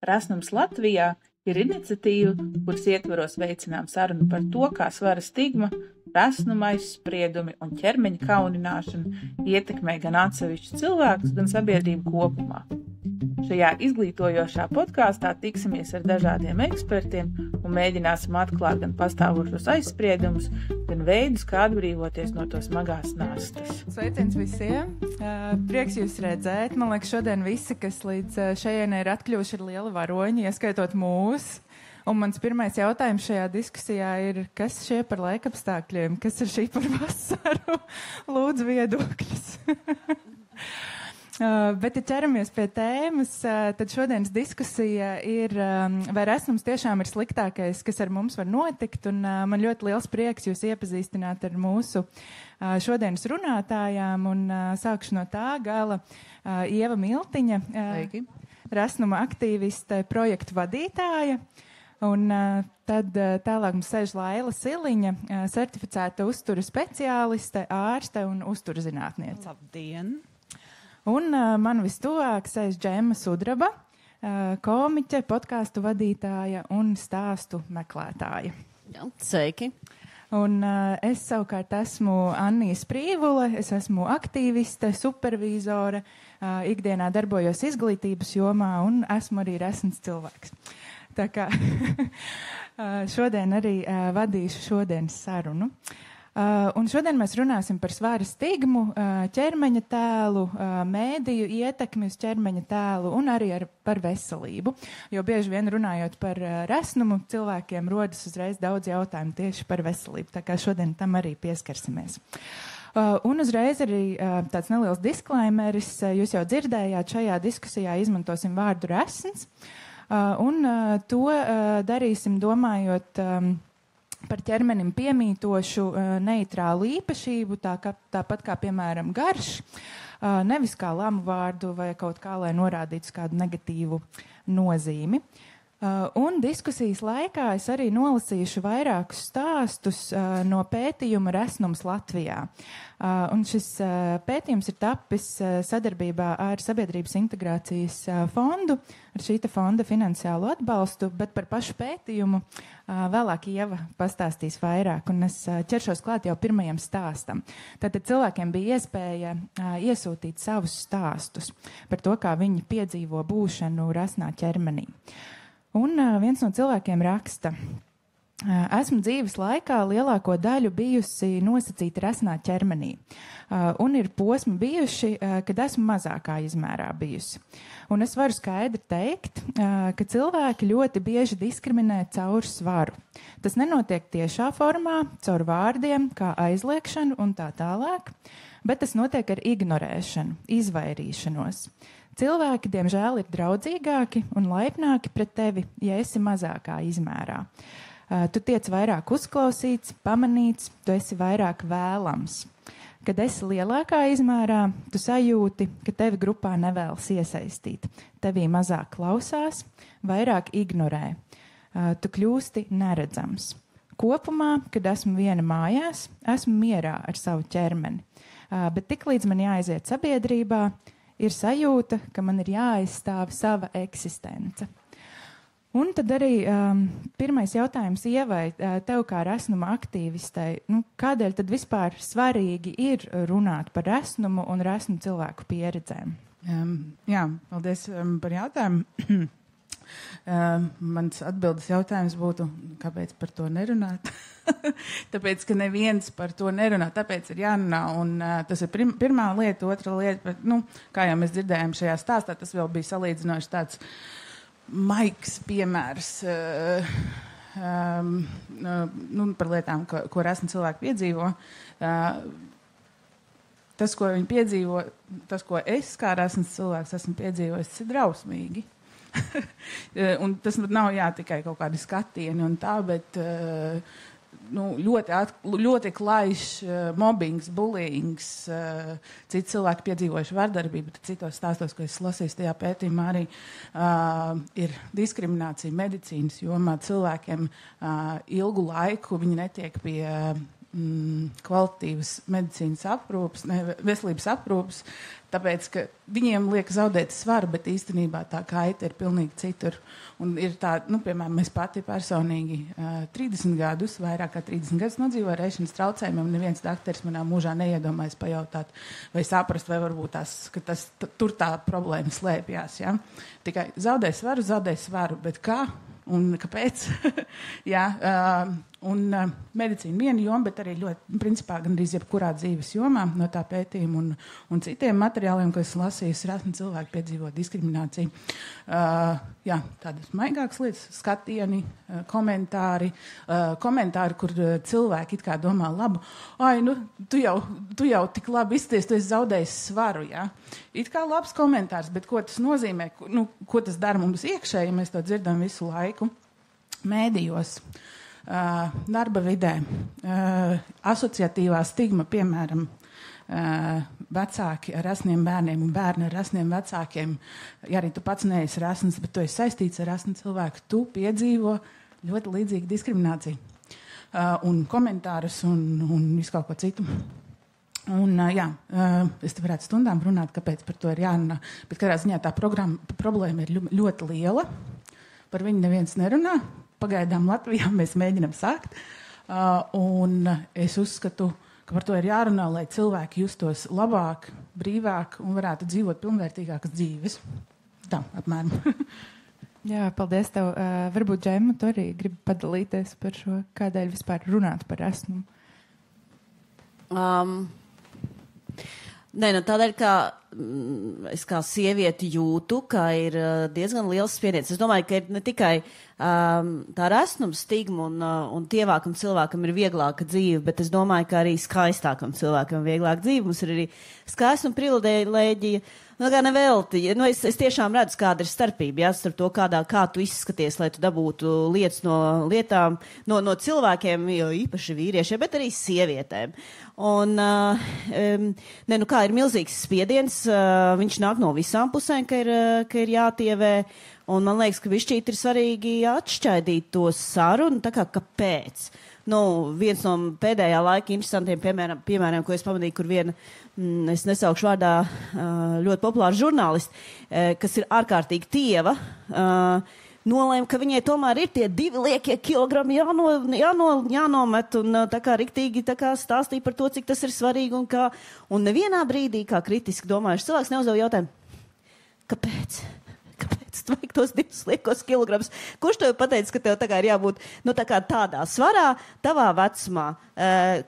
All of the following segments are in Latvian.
Rasnums Latvijā ir iniciatīva, kuras ietvaros veicinām sarunu par to, kā svara stigma, rasnuma aizspriedumi un ķermeņa kaunināšana ietekmē gan atsevišķus cilvēkus, gan sabiedrību kopumā. Šajā izglītojošā podkāstā tiksimies ar dažādiem ekspertiem un mēģināsim atklāt gan pastāvošos aizspriedumus, gan veidus, kā atbrīvoties no to smagās nastas. Sveiciens visiem! Prieks jūs redzēt. Man liekas, šodien visi, kas līdz šejienai ir atkļuvuši, ir lieli varoņi, ieskaitot mūs. Un mans pirmais jautājums šajā diskusijā ir, kas šie par laikapstākļiem? Kas ir šī par vasaru? Lūdzu viedokļus. Bet, ja ķeramies pie tēmas, tad šodienas diskusija ir, vai rasnums tiešām ir sliktākais, kas ar mums var notikt, un man ļoti liels prieks jūs iepazīstināt ar mūsu šodienas runātājām, un sākšu no tā gala Ieva Miltiņa, rasnuma aktīviste, projektu vadītāja, un tad tālāk mums sēž Laila Siliņa, certificēta uztura speciāliste, ārste un uzturzinātniece. Labdien! Un man vistuvāk sēž Džemma Sudraba, komiķe, podkāstu vadītāja un stāstu meklētāja. Jā, sveiki! Un es savukārt esmu Annija Sprīvule, es esmu aktīviste, supervīzore, ikdienā darbojos izglītības jomā un esmu arī resns cilvēks. Tā kā šodien arī vadīšu šodienas sarunu. Un šodien mēs runāsim par svara stigmu, ķermeņa tēlu, mēdīju ietekmi uz ķermeņa tēlu un arī par veselību. Jo bieži vien runājot par resnumu, cilvēkiem rodas uzreiz daudz jautājumu tieši par veselību. Tā kā šodien tam arī pieskarsimies. Un uzreiz arī tāds neliels disklaimeris. Jūs jau dzirdējāt, šajā diskusijā izmantosim vārdu resns. Un to darīsim domājot par ķermenim piemītošu neitrālu īpašību, tāpat kā, piemēram, garš, nevis kā lamu vārdu vai kaut kā, lai norādītu kādu negatīvu nozīmi. Un diskusijas laikā es arī nolasīšu vairākus stāstus no pētījuma Rasnums Latvijā. Un šis pētījums ir tapis sadarbībā ar Sabiedrības integrācijas fondu, ar šīta fonda finansiālu atbalstu, bet par pašu pētījumu vēlāk Ieva pastāstīs vairāk, un es ķeršos klāt jau pirmajam stāstam. Tātad cilvēkiem bija iespēja iesūtīt savus stāstus par to, kā viņi piedzīvo būšanu rasnā ķermenī. Un viens no cilvēkiem raksta: esmu dzīves laikā lielāko daļu bijusi nosacīta rasnā ķermenī, un ir posmi bijuši, kad esmu mazākā izmērā bijusi. Un es varu skaidri teikt, ka cilvēki ļoti bieži diskriminē caur svaru. Tas nenotiek tiešā formā, caur vārdiem, kā aizliekšanu un tā tālāk, bet tas notiek ar ignorēšanu, izvairīšanos. Cilvēki, diemžēl, ir draudzīgāki un laipnāki pret tevi, ja esi mazākā izmērā. Tu tiec vairāk uzklausīts, pamanīts, tu esi vairāk vēlams. Kad esi lielākā izmērā, tu sajūti, ka tevi grupā nevēlas iesaistīt. Tevī mazāk klausās, vairāk ignorē. Tu kļūsti neredzams. Kopumā, kad esmu viena mājās, esmu mierā ar savu ķermeni. Bet tiklīdz man jāaiziet sabiedrībā, ir sajūta, ka man ir jāaizstāv sava eksistence. Un tad arī pirmais jautājums Ievai, tev kā rasnuma aktīvistei, kādēļ tad vispār svarīgi ir runāt par rasnumu un rasnu cilvēku pieredzēm? Jā, paldies par jautājumu. Mans atbildes jautājums būtu, kāpēc par to nerunāt? Tāpēc, ka neviens par to nerunā, tāpēc ir jārunā, un tas ir pirmā lieta, otra lieta, bet, kā jau mēs dzirdējām šajā stāstā, tas vēl bija salīdzinoši tāds maigs piemērs par lietām, ko rasni cilvēki piedzīvo. Tas, ko viņi piedzīvo, tas, ko es kā rasns cilvēks esmu piedzīvojis, tas ir drausmīgi. Un tas nav tikai kaut kādi skatieni un tā, bet ļoti klaišs mobbings, bullyings, citi cilvēki piedzīvojuši vardarbību, bet citos stāstos, ko es lasīju tajā pētījumā, arī ir diskriminācija medicīnas jomā. Cilvēkiem ilgu laiku viņi netiek pie kvalitatīvas medicīnas aprūpes, veselības aprūpes, tāpēc, ka viņiem liek zaudēt svaru, bet īstenībā tā kaita ir pilnīgi citur. Un ir tā, piemēram, mēs pati personīgi 30 gadus, vairāk kā 30 gadus nodzīvoju ar ēšanas traucējumiem, neviens dakteris manā mūžā neiedomājas pajautāt vai saprast, vai varbūt tur tā problēma slēpjās. Ja? Tikai zaudē svaru, bet kā? Un kāpēc? Jā, medicīna viena joma, bet arī ļoti, principā, gandrīz jebkurā dzīves jomā no tā pētījuma un citiem materiāliem, ko es lasīju, rasni cilvēki piedzīvo diskrimināciju. Jā, tādas maigākas lietas, skatieni, komentāri, kur cilvēki it kā domā labu, tu jau tik labi izties, tu esi zaudējis svaru, jā. It kā labs komentārs, bet ko tas nozīmē, ko tas dara mums iekšēji, ja mēs to dzirdam visu laiku mēdījos, darba vidē, asociatīvā stigma, piemēram, vecāki ar rasniem bērniem un bērni ar rasniem vecākiem. Ja arī tu pats neesi rasns, bet tu esi saistīts ar rasnu cilvēku, tu piedzīvo ļoti līdzīgu diskrimināciju. Un komentārus un visu kaut ko citu. Un, es te varētu stundām runāt, kāpēc par to ir jārunā, bet kādā ziņā tā problēma ir ļoti liela. Par viņu neviens nerunā. Pagaidām Latvijā mēs mēģinam sākt. Un es uzskatu, ka par to ir jārunā, lai cilvēki justos labāk, brīvāk un varētu dzīvot pilnvērtīgākas dzīves. Tā, apmēram. Jā, paldies tev. Varbūt, Džemma, tu arī gribi padalīties par šo, kādēļ vispār runāt par rasnumu? Nē, tādēļ, ka es kā sievieti jūtu, ka ir diezgan liels spiediens. Es domāju, ka ir ne tikai tā rasnuma stigma un tievākam cilvēkam ir vieglāka dzīve, bet es domāju, ka arī skaistākam cilvēkam ir vieglāka dzīve. Mums ir arī skaista un privilēģija. Kā nevelti. Es tiešām redzu, kāda ir starpība, jā, starp to, kā tu izskaties, lai tu dabūtu lietas no lietām, no cilvēkiem, jo īpaši vīriešiem, bet arī sievietēm. Un, kā ir milzīgs spiediens, viņš nāk no visām pusēm, ka ir jātievē, un man liekas, ka višķīt ir svarīgi atšķaidīt to sarunu, tā kā kāpēc. Viens no pēdējā laika interesantiem piemēriem, ko es pamanīju, kur viena, es nesaukšu vārdā, ļoti populāra žurnālisti, kas ir ārkārtīgi tieva, nolēma, ka viņai tomēr ir tie 2 liekie kilogrami jānomet un tā kā riktīgi stāstīja par to, cik tas ir svarīgi un nevienā brīdī, kā kritiski domājuši cilvēks, neuzdeva jautājumu, kāpēc tu vajag tos 2 liekos kilogramus? Kurš tev pateica, ka tev ir jābūt tādā svarā, tavā vecumā?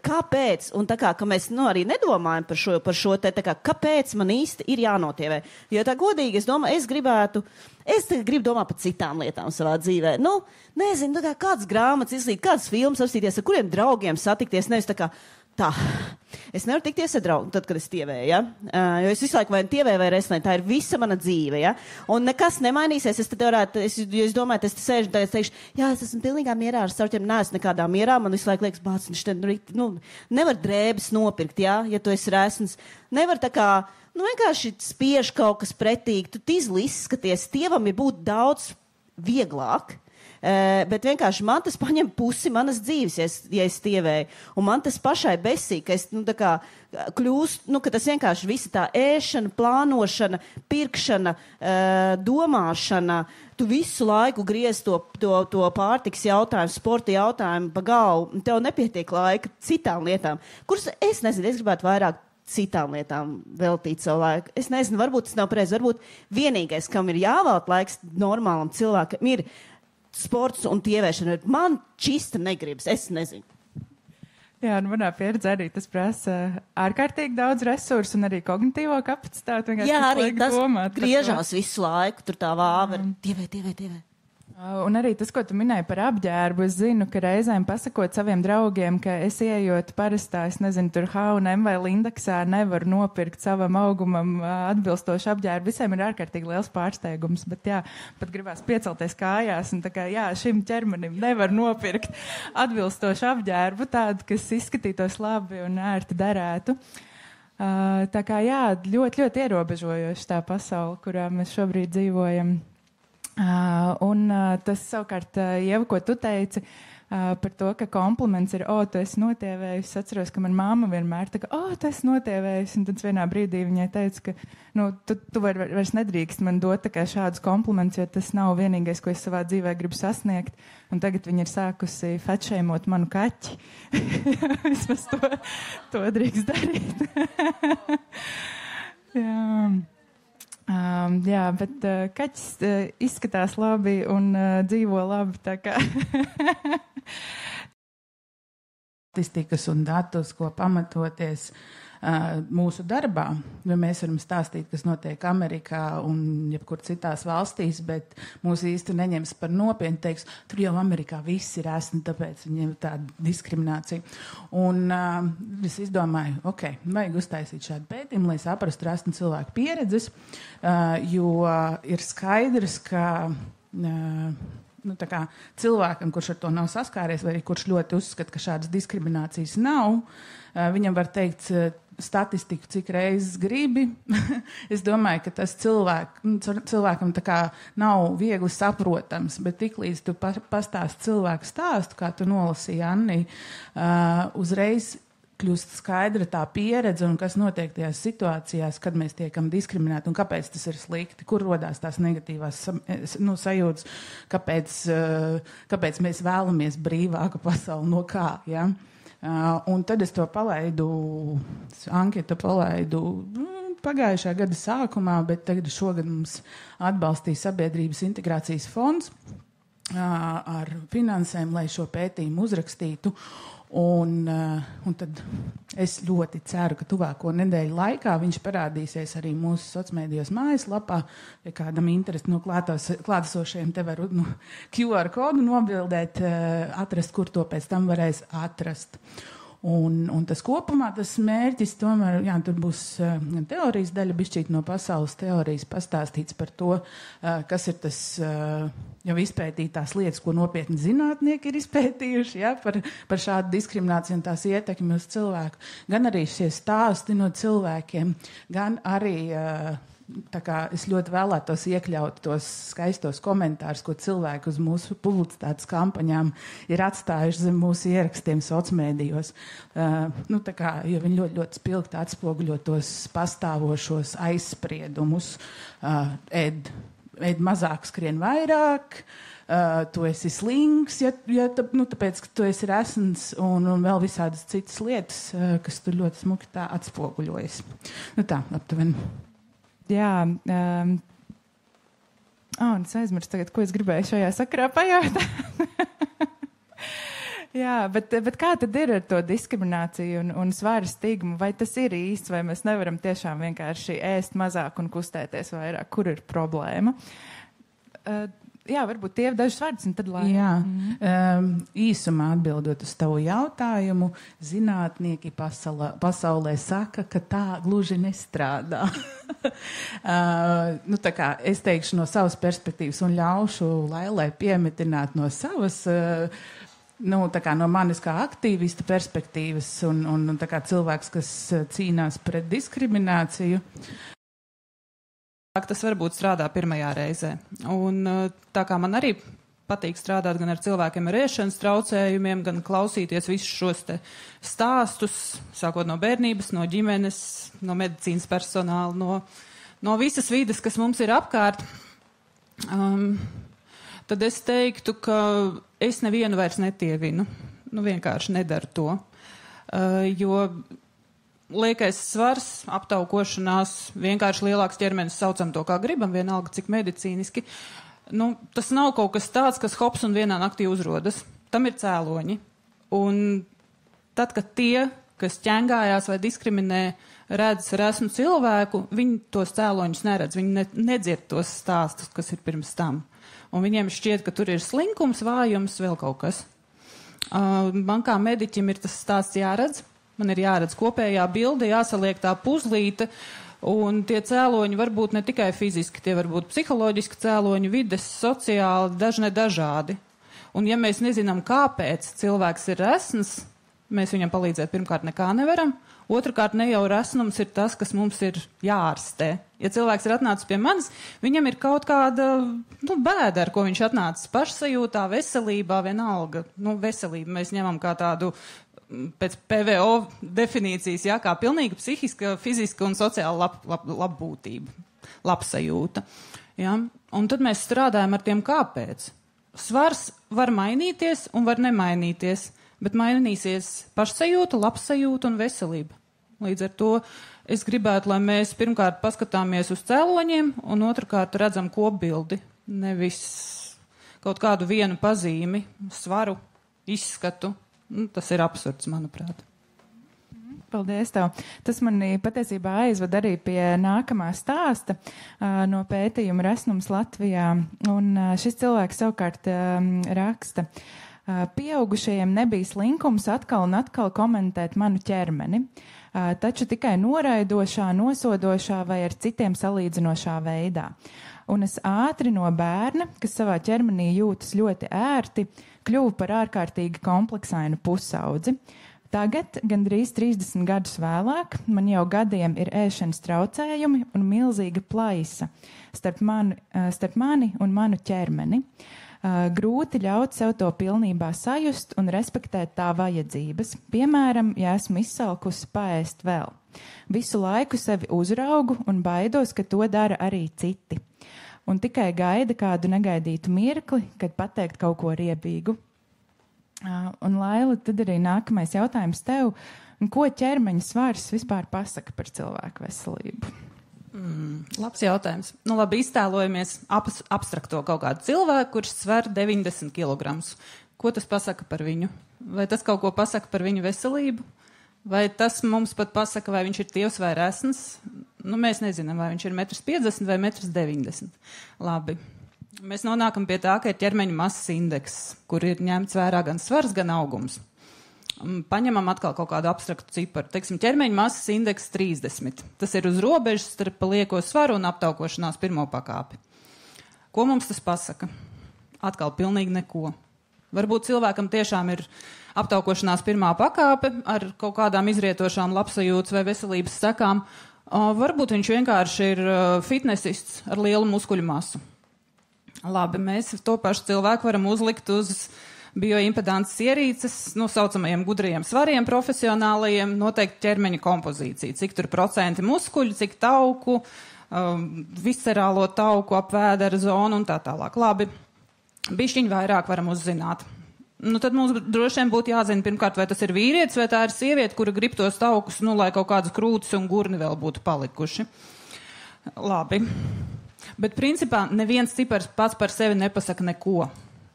Kāpēc? Un ka mēs arī nedomājam par šo kāpēc man īsti ir jānotievē? Jo tā godīgi, es gribu domāt par citām lietām savā dzīvē. Nezinu, kādas grāmatas izlīt, kādas filmas apstīties, ar kuriem draugiem satikties, nevis tā. Es nevaru tikties ar draugu, tad, kad es tievēju, ja? Jo es visu laiku vai tievēju vai resnēju, tā ir visa mana dzīve, ja? Un nekas nemainīsies, es domāju, es te sēžu, tad es teikšu, jā, es esmu pilnīgā mierā ar starpiem, neesmu nekādā mierā, man visu laiku liekas, bāc, nevar drēbes nopirkt, ja tu esi resns, nevar vienkārši spiež kaut kas pretīgi, tu tizli izskaties, tievam ir būt daudz vieglāk. Bet vienkārši man tas paņem pusi manas dzīves, ja es tievēju. Un man tas pašai besī, ka es kļūst, ka tas vienkārši visa tā ēšana, plānošana, pirkšana, domāšana, tu visu laiku griez to pārtiks jautājumu, sporta jautājumu pa galvu, tev nepietiek laika citām lietām, kuras es gribētu vairāk citām lietām veltīt savu laiku. Es nezinu, varbūt tas nav pareizi, varbūt vienīgais, kam ir jāvēlt laiks normālam cilvēkam, ir sports un tievēšana. Man čista negribas, es nezinu. Jā, manā pieredzē arī tas prasa ārkārtīgi daudz resursu un arī kognitīvo kapacitāti. Jā, arī tas griežās visu laiku, tur tā vāva, tievē. Un arī tas, ko tu minēji par apģērbu, es zinu, ka reizēm pasakot saviem draugiem, ka es ieejot parastā, es nezinu, tur H&M vai Lindeksā nevaru nopirkt savam augumam atbilstošu apģērbu. Visiem ir ārkārtīgi liels pārsteigums, bet jā, pat gribās piecelties kājās un šim ķermenim nevar nopirkt atbilstošu apģērbu, tādu, kas izskatītos labi un ērti derētu. Tā kā jā, ļoti, ļoti ierobežojoši tā pasaule, kurā mēs šobrīd dzīvojam. un tas savukārt, Ieva, ko tu teici, par to, ka kompliments ir, tu esi notievējis. Es atceros, ka man māma vienmēr tā, tu esi notievējis, un tad vienā brīdī viņai teica, ka, tu vairs nedrīkst man dot tā kā šādus kompliments, jo tas nav vienīgais, ko es savā dzīvē gribu sasniegt, un tagad viņa ir sākusi fetšēmot manu kaķi. Vismaz to drīkst darīt. Jā, bet kaķis izskatās labi un dzīvo labi, tā kā. Statistikas un datus, ko pamatoties mūsu darbā, jo mēs varam stāstīt, kas notiek Amerikā un jebkur citās valstīs, bet mūs īsti neņems par nopietnu, teiks, tur jau Amerikā viss ir esni, tāpēc viņiem ir tāda diskriminācija. Un es izdomāju, vajag uztaisīt šādu pētījumu, lai saprastu esni cilvēku pieredzes, jo ir skaidrs, ka tā kā cilvēkam, kurš ar to nav saskāries, vai arī kurš ļoti uzskata, ka šādas diskriminācijas nav, viņam var teikt statistiku, cik reizes gribi. Es domāju, ka tas cilvēkam tā kā nav viegli saprotams, bet tiklīdz tu pastāsti cilvēku stāstu, kā tu nolasīji, Anni, uzreiz kļūst skaidra tā pieredze un kas notiek tajās situācijās, kad mēs tiekam diskriminēti un kāpēc tas ir slikti, kur rodās tās negatīvās sajūtas, kāpēc mēs vēlamies brīvāku pasauli, no kā, ja? Un tad es to anketu palaidu pagājušā gada sākumā, bet tagad šogad mums atbalstīja Sabiedrības integrācijas fonds ar finansēm, lai šo pētījumu uzrakstītu. Un tad es ļoti ceru, ka tuvāko nedēļu laikā viņš parādīsies arī mūsu sociālmedijos mājaslapā. Ja kādam interesi no klātesošiem te var QR kodu nobildēt, atrast, kur to pēc tam varēs atrast. Un tas kopumā, tas mērķis, tomēr, tur būs teorijas daļa, bišķīt no pasaules teorijas pastāstīts par to, kas ir tas jau izpētītās lietas, ko nopietni zinātnieki ir izpētījuši, par šādu diskrimināciju un tās ietekmi uz cilvēku. Gan arī šie stāsti no cilvēkiem, gan arī tā kā es ļoti vēlētos iekļaut tos skaistos komentārus, ko cilvēki uz mūsu publicitātes kampaņām ir atstājuši zem mūsu ierakstiem sociālmedijos. Tā kā, jo viņi ļoti, ļoti spilgti atspoguļo tos pastāvošos aizspriedumus. Ēd mazāk, skrien vairāk, tu esi slings, tāpēc, ka tu esi resns un vēl visādas citas lietas, kas tur ļoti smuki tā atspoguļojas. Tā, aptuveni. Jā, es aizmirstu tagad, ko es gribēju šajā sakarā pajautāt. Jā, bet kā tad ir ar to diskrimināciju un svara stigmu? Vai tas ir īsts, vai mēs nevaram tiešām vienkārši ēst mazāk un kustēties vairāk? Kur ir problēma? Jā, varbūt tie ir dažas vārdas, un tad lai. Jā, īsumā atbildot uz tavu jautājumu, zinātnieki pasaulē saka, ka tā gluži nestrādā. Tā kā es teikšu no savas perspektīvas un ļaušu Lailai piemetināt no savas, tā kā no manis kā aktīvista perspektīvas un tā kā cilvēks, kas cīnās pret diskrimināciju. Tas varbūt strādā pirmajā reizē. Un tā kā man arī patīk strādāt gan ar cilvēkiem ar ēšanas traucējumiem, gan klausīties visus šos te stāstus, sākot no bērnības, no ģimenes, no medicīnas personāla, no visas vides, kas mums ir apkārt, tad es teiktu, ka es nevienu vairs netievinu. Vienkārši nedaru to. Jo liekais svars, aptaukošanās, vienkārši lielāks ķermenis, saucam to kā gribam, vienalga cik medicīniski. Tas nav kaut kas tāds, kas hops un vienā naktī uzrodas. Tam ir cēloņi. Un tad, kad tie, kas ķengājās vai diskriminē, redz resnu cilvēku, viņi tos cēloņus neredz. Viņi nedzird tos stāstus, kas ir pirms tam. Un viņiem šķiet, ka tur ir slinkums, vājums, vēl kaut kas. Man kā mediķim ir tas stāsts jāredz. Man ir jāredz kopējā bilde, jāsaliek tā puzlīte, un tie cēloņi var būt ne tikai fiziski, tie var būt psiholoģiski cēloņi, vides, sociāli, dažādi. Un ja mēs nezinām, kāpēc cilvēks ir resns, Mēs viņam palīdzēt pirmkārt nekā nevaram. Otrakārt, ne jau resnums ir tas, kas mums ir jāārstē. Ja cilvēks ir atnācis pie manis, viņam ir kaut kāda bēda, ar ko viņš atnācis pašsajūtā, veselībā, vienalga. Veselība mēs ņemam kā tādu pēc PVO definīcijas, kā pilnīga psihiska, fiziska un sociāla labbūtība, labsajūta. Ja? Un tad mēs strādājam ar tiem kāpēc. Svars var mainīties un var nemainīties, bet mainīsies pašsajūta, labsajūta un veselība. Līdz ar to es gribētu, lai mēs pirmkārt paskatāmies uz cēloņiem un otrkārt redzam kopbildi, nevis kaut kādu vienu pazīmi, svaru, izskatu. Tas ir absurds, manuprāt. Paldies tev. Tas mani patiesībā aizved arī pie nākamā stāsta no pētījuma Resnums Latvijā. Un šis cilvēks savukārt raksta. Pieaugušajiem nebija slinkums atkal un atkal komentēt manu ķermeni, taču tikai noraidošā, nosodošā vai ar citiem salīdzinošā veidā. Un es ātri no bērna, kas savā ķermenī jūtas ļoti ērti, kļuvu par ārkārtīgi kompleksainu pusaudzi. Tagad, gandrīz 30 gadus vēlāk, man jau gadiem ir ēšanas traucējumi un milzīga plaisa starp mani un manu ķermeni. Grūti ļaut sev to pilnībā sajust un respektēt tā vajadzības. Piemēram, ja esmu izsalkusi paēst vēl. Visu laiku sevi uzraugu un baidos, ka to dara arī citi. Un tikai gaida kādu negaidītu mirkli, kad pateikt kaut ko riebīgu. Un Laila, tad arī nākamais jautājums tev. Ko ķermeņa svars vispār pasaka par cilvēku veselību? Labs jautājums. Labi, iztēlojamies abstrakto kaut kādu cilvēku, kurš sver 90 kg. Ko tas pasaka par viņu? Vai tas kaut ko pasaka par viņu veselību? Vai tas mums pat pasaka, vai viņš ir tievs vai resns? Mēs nezinām, vai viņš ir 1,50 m vai 1,90 m. Labi. Mēs nonākam pie tā, ka ir ķermeņa masas indeks, kur ir ņemts vērā gan svars, gan augums. Paņemam atkal kaut kādu abstraktu ciparu. Teiksim, ķermeņa masas indeks 30. Tas ir uz robežas starp lieko svaru un aptaukošanās pirmo pakāpi. Ko mums tas pasaka? Atkal pilnīgi neko. Varbūt cilvēkam tiešām ir aptaukošanās pirmā pakāpe ar kaut kādām izrietošām labsajūtas vai veselības sekām. Varbūt viņš vienkārši ir fitnesists ar lielu muskuļu masu. Labi, mēs to pašu cilvēku varam uzlikt uz bioimpedances ierīces, saucamajiem gudrajiem svariem profesionālajiem, noteikti ķermeņa kompozīcija. Cik tur procenti muskuļu, cik tauku, viscerālo tauku ap vēdera zonu un tā tālāk. Labi, bišķiņ vairāk varam uzzināt. Tad mums droši vien būtu jāzina pirmkārt, vai tas ir vīrietis, vai tā ir sieviete, kura grib tos taukus, lai kaut kādas krūtis un gurni vēl būtu palikuši. Labi. Bet principā neviens cipars pats par sevi nepasaka neko.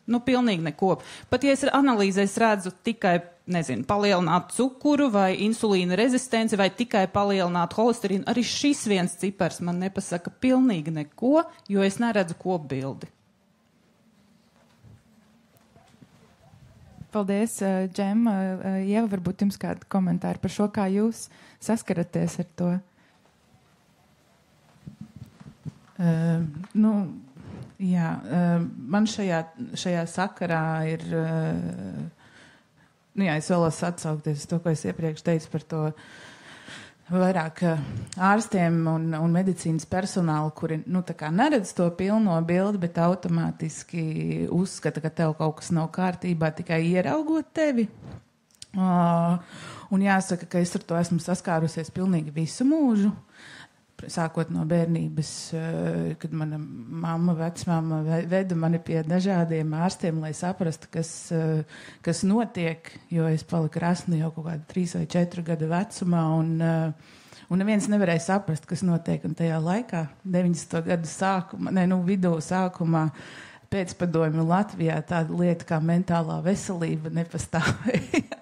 Pilnīgi neko. Pat ja es analīzēs redzu tikai, palielināt cukuru vai insulīna rezistenci vai tikai palielināt holesterīnu, arī šis viens cipars man nepasaka pilnīgi neko, jo es neredzu kopbildi. Paldies, Džem. Ieva, varbūt jums kādi komentāri par šo, kā jūs saskaraties ar to? Man šajā sakarā ir, es vēlos atsaukties to, ko es iepriekš teicu par to vairāk ārstiem un medicīnas personālu, kuri, neredz to pilno bildi, bet automātiski uzskata, ka tev kaut kas nav kārtībā, tikai ieraugot tevi. Un jāsaka, ka es ar to esmu saskārusies pilnīgi visu mūžu. Sākot no bērnības, kad mana mamma, vecmamma veda mani pie dažādiem ārstiem, lai saprastu, kas notiek, jo es paliku resna jau kaut kādu 3 vai 4 gadu vecumā, un neviens nevarēja saprast, kas notiek. Un tajā laikā, 90. gadu vidū sākumā, pēcpadomju Latvijā tāda lieta kā mentālā veselība nepastāvēja.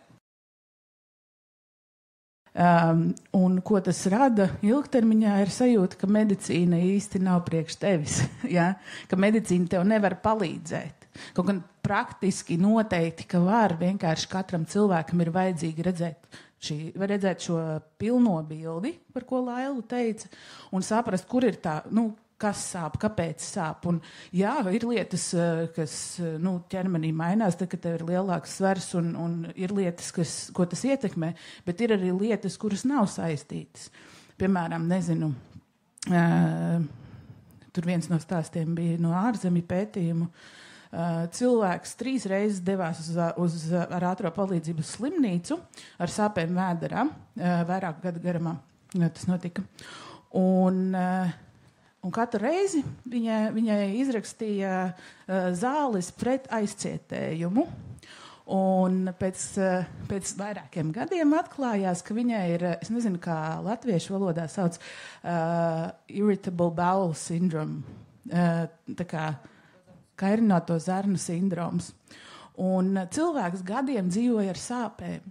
Un ko tas rada ilgtermiņā ir sajūta, ka medicīna īsti nav priekš tevis, ja? Ka medicīna tev nevar palīdzēt. Kaut gan praktiski noteikti, ka var, vienkārši katram cilvēkam ir vajadzīgi redzēt šo pilno bildi, par ko Laila teica, un saprast, kur ir tā, kas sāp, kāpēc sāp. Un, jā, ir lietas, kas ķermenī mainās, tad, kad tev ir lielāks svars un ir lietas, ko tas ietekmē, bet ir arī lietas, kuras nav saistītas. Piemēram, nezinu, tur viens no stāstiem bija no ārzemju pētījumu. Cilvēks 3 reizes devās ar ātro palīdzību uz slimnīcu ar sāpēm vēderā, vairāku gadu garumā tas notika. Un katru reizi viņai izrakstīja zāles pret aizcietējumu. Un pēc vairākiem gadiem atklājās, ka viņai ir, es nezinu, kā latviešu valodā sauc, irritable bowel syndrome. Tā kā kairināto zarnu sindroms. Un cilvēks gadiem dzīvoja ar sāpēm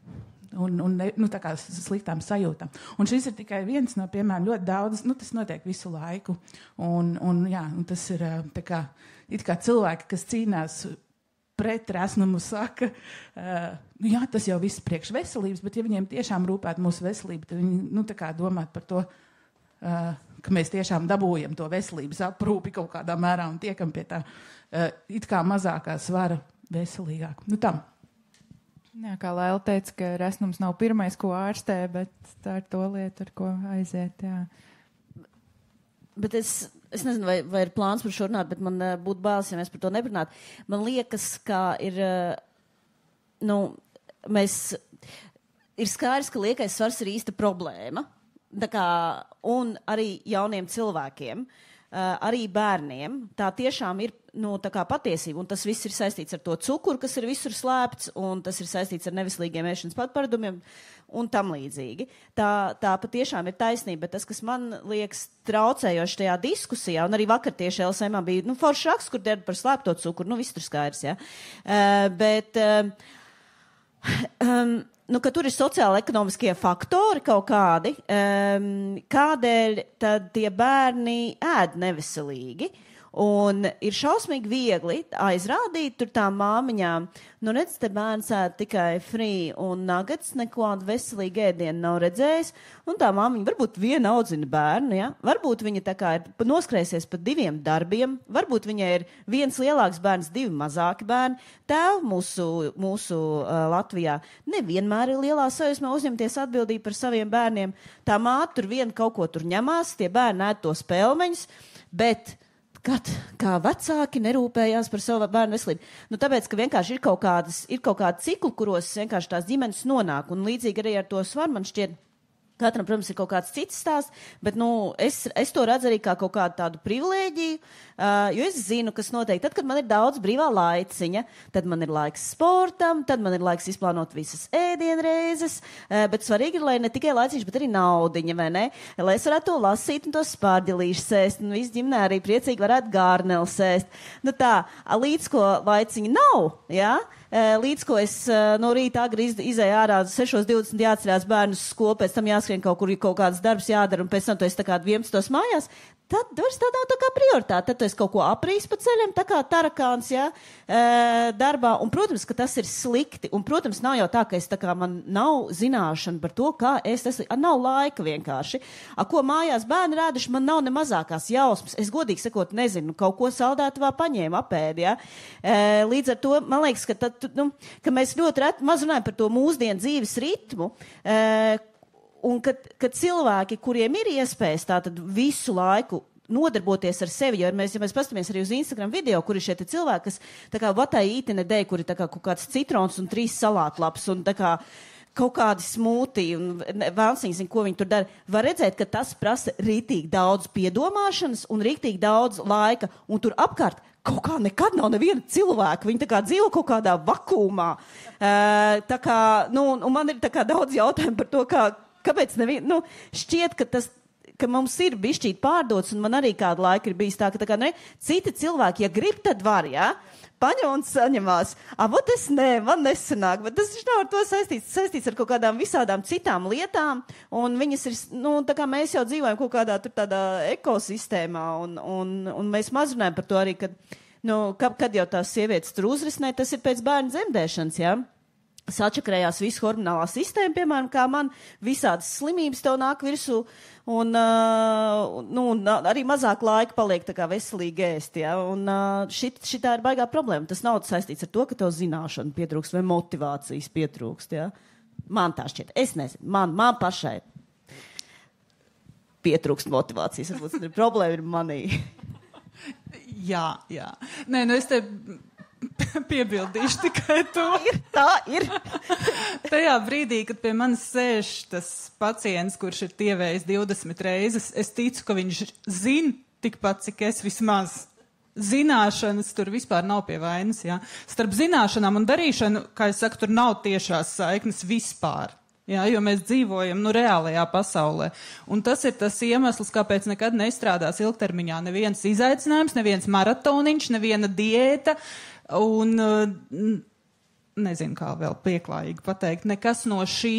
un tā kā sliktām sajūtām. Un šis ir tikai viens no piemēram ļoti daudz, tas notiek visu laiku. Un tas ir tā kā, it kā cilvēki, kas cīnās pret resnumu, saka, jā, tas jau viss priekš veselības, bet ja viņiem tiešām rūpētu mūsu veselību, tad viņi, tā kā domāt par to, ka mēs tiešām dabūjam to veselības aprūpi kaut kādā mērā un tiekam pie tā it kā mazākā svara veselīgāk. Tā. Jā, kā Laila teica, ka resnums nav pirmais, ko ārstē, bet tā ir to lietu, ar ko aiziet, jā. Bet es nezinu, vai ir plāns par šo runāt, bet man būtu bailes, ja mēs par to neparunātu. Man liekas, ka ir skaidrs, ka liekais svars ir īsta problēma. Un arī jauniem cilvēkiem, arī bērniem, tā tiešām ir patiesība, un tas viss ir saistīts ar to cukuru, kas ir visur slēpts, un tas ir saistīts ar neveselīgiem ēšanas paradumiem un tam līdzīgi. Tā patiešām ir taisnība, bet tas, kas man liekas traucējoši tajā diskusijā, un arī vakar tieši LSM bija foršs raksts, kur der par slēpto cukuru, viss tur skaidrs, ja. Ka tur ir sociāla-ekonomiskie faktori kaut kādi, kādēļ tad tie bērni ēd neveselīgi. Un ir šausmīgi viegli aizrādīt tur tām māmiņām, redz, te bērns ēd tikai free un nuggets, nekādu veselīgu ēdienu nav redzējis, un tā māmiņa varbūt viena audzina bērnu, ja? Varbūt viņa tā kā ir noskrēsies pa 2 darbiem, varbūt viņai ir viens lielāks bērns, 2 mazāki bērni. Tēv mūsu Latvijā nevienmēr ir lielā sajūsmā uzņemties atbildību par saviem bērniem. Tā māte tur viena kaut ko tur ņemās, tie bērni ēd tos pelmeņus, bet kā vecāki nerūpējās par savu bērnu veselību. Tāpēc, ka vienkārši ir kaut kādi cikli, kuros vienkārši tās ģimenes nonāk, un līdzīgi arī ar to svaru man šķiet, katram, protams, ir kaut kāds cits stāsts, bet es to redzu arī kā kaut kādu tādu privilēģiju, jo es zinu, kas notiek. Tad, kad man ir daudz brīvā laiciņa, tad man ir laiks sportam, tad man ir laiks izplānot visas ēdienreizes, bet svarīgi ir, lai ne tikai laiciņš, bet arī naudiņa, vai ne? Lai es varētu to lasīt un to spārģelīšu sēst, un visu ģimnē arī priecīgi varētu gārneli sēst. Līdz ko laiciņa nav, jā? Līdz ko es no rīta agri izēju ārā 6:20 jāatcerās bērnus skolu, pēc tam jāskrien kaut kur, kaut kāds darbs jādara, un pēc tam tu esi tā kā 11 mājās, tad vairs tā nav tā kā prioritāte. Tad tu esi kaut ko aprīs pa ceļiem, tā kā tarakāns, jā, darbā. Un, protams, ka tas ir slikti. Un, protams, nav jau tā, ka es tā kā man nav zināšana par to, kā tas nav laika vienkārši. Ko mājās bērni rāduši, man nav ne mazākās jausmas. Es godīgi sakot nezinu, kaut ko saldētavā paņēmu apēdi, jā. Līdz ar to, man liekas, ka mēs ļoti maz runājam par to mūsdienu dzīves ritmu, un kad cilvēki, kuriem ir iespējas tātad visu laiku nodarboties ar sevi, jo ja mēs pastamies arī uz Instagram video, kur ir šie cilvēki, kas tā kā vatai ītene dēļ, kur ir tā kā kaut kāds citrons un 3 salātlaps un tā kā kaut kādi smūtī un vēlsiņas, ko viņi tur dara. Var redzēt, ka tas prasa rītīgi daudz piedomāšanas un rītīgi daudz laika, un tur apkārt kaut kā nekad nav neviena cilvēka. Viņi tā kā dzīvo kaut kādā vakumā. Tā kā, un man ir tā kā daudz jautājumu par to, kāpēc šķiet, ka mums ir bišķīt pārdots, un man arī kādu laiku ir bijis tā, ka citi cilvēki, ja grib, tad var, jā? Paņem un saņemās. Man nesanāk, bet tas nav ar to saistīts ar kaut kādām visādām citām lietām, un viņas ir, tā kā mēs jau dzīvojam kaut kādā tādā ekosistēmā, un mēs maz runājam par to arī, kad jau tās sievietes tur uzrisinē, tas ir pēc bērnu dzemdēšanas, jā? sačakrējās visu hormonālā sistēma, piemēram, kā man visādas slimības tev nāk virsū, un arī mazāk laika paliek tā kā veselīgi ēst, ja? Un šitā ir baigā problēma. Tas nav saistīts ar to, ka tev zināšana pietrūkst vai motivācijas pietrūkst, ja? Man tā šķiet. Es nezinu. Man pašai pietrūkst motivācijas. Varbūt problēma ir manī. Jā. Nē, es te piebildīšu tikai to. Tā ir. Tajā brīdī, kad pie manis sēž tas pacients, kurš ir tievējis 20 reizes, es ticu, ka viņš zina tikpat, cik es vismaz. Zināšanas tur vispār nav pie vainas, jā. Starp zināšanām un darīšanu, kā es saku, tur nav tiešās saiknes vispār. Jā, jo mēs dzīvojam reālajā pasaulē. Un tas ir tas iemesls, kāpēc nekad nestrādās ilgtermiņā neviens izaicinājums, neviens maratoniņš, neviena diēta un nezinu, kā vēl pieklājīgi pateikt, nekas no šī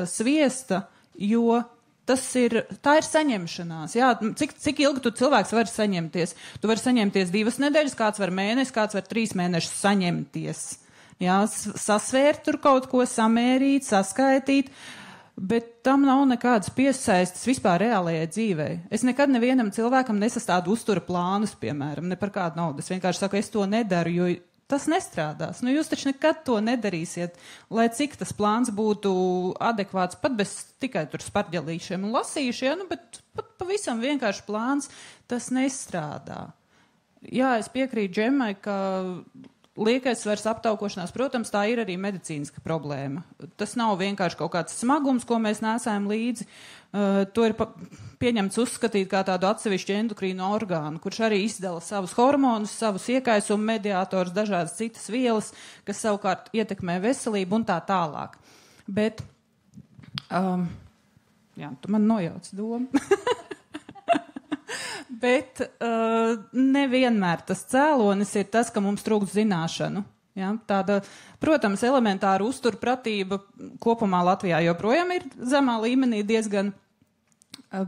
sviesta, jo tā ir saņemšanās. Jā, cik ilgi tu cilvēks var saņemties? Tu vari saņemties 2 nedēļas, kāds var mēnesi, kāds var 3 mēnešus saņemties. Jā, sasvērt tur kaut ko, samērīt, saskaitīt, bet tam nav nekādas piesaistes vispār reālajai dzīvei. Es nekad nevienam cilvēkam nesastādu uztura plānus, piemēram, ne par kādu naudu. Es vienkārši saku, es to nedaru, jo tas nestrādās. Jūs taču nekad to nedarīsiet, lai cik tas plāns būtu adekvāts, pat bez tikai tur sparģelīšiem un lasīšiem, bet pat pavisam vienkārši plāns, tas nestrādā. Jā, es piekrītu Džemmai, ka liekais svars aptaukošanās, protams, tā ir arī medicīniska problēma. Tas nav vienkārši kaut kāds smagums, ko mēs nesājam līdzi. To ir pieņemts uzskatīt kā tādu atsevišķu endokrīnu orgānu, kurš arī izdala savus hormonus, savus iekaisumu mediātors, dažādas citas vielas, kas savukārt ietekmē veselību un tā tālāk. Bet, jā, tu man nojauc domu. Bet nevienmēr tas cēlonis ir tas, ka mums trūkst zināšanu. Ja? Tāda, protams, elementāra uzturpratība kopumā Latvijā joprojām ir zemā līmenī diezgan,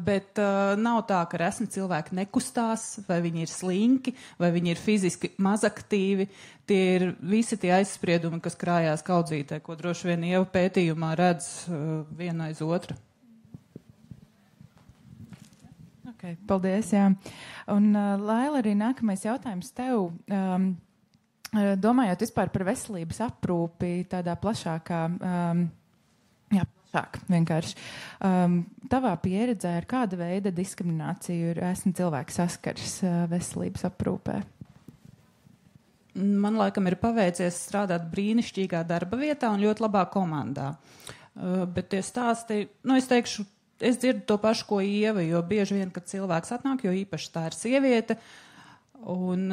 bet nav tā, ka resni cilvēki nekustās, vai viņi ir slinki, vai viņi ir fiziski mazaktīvi. Tie ir visi tie aizspriedumi, kas krājās kaudzītē, ko droši vien Ieva pētījumā redz viena aiz otra. Okay, paldies, jā. Un, Laila, arī nākamais jautājums tev. Domājot vispār par veselības aprūpi tādā plašākā, plašāk vienkārši. Tavā pieredzē ar kāda veida diskrimināciju esmu cilvēki saskars veselības aprūpē? Man laikam ir paveicies strādāt brīnišķīgā darba vietā un ļoti labā komandā. Bet tie stāsti, es teikšu, es dzirdu to pašu, ko Ieva, jo bieži vien, kad cilvēks atnāk, jo īpaši tā ir sieviete, un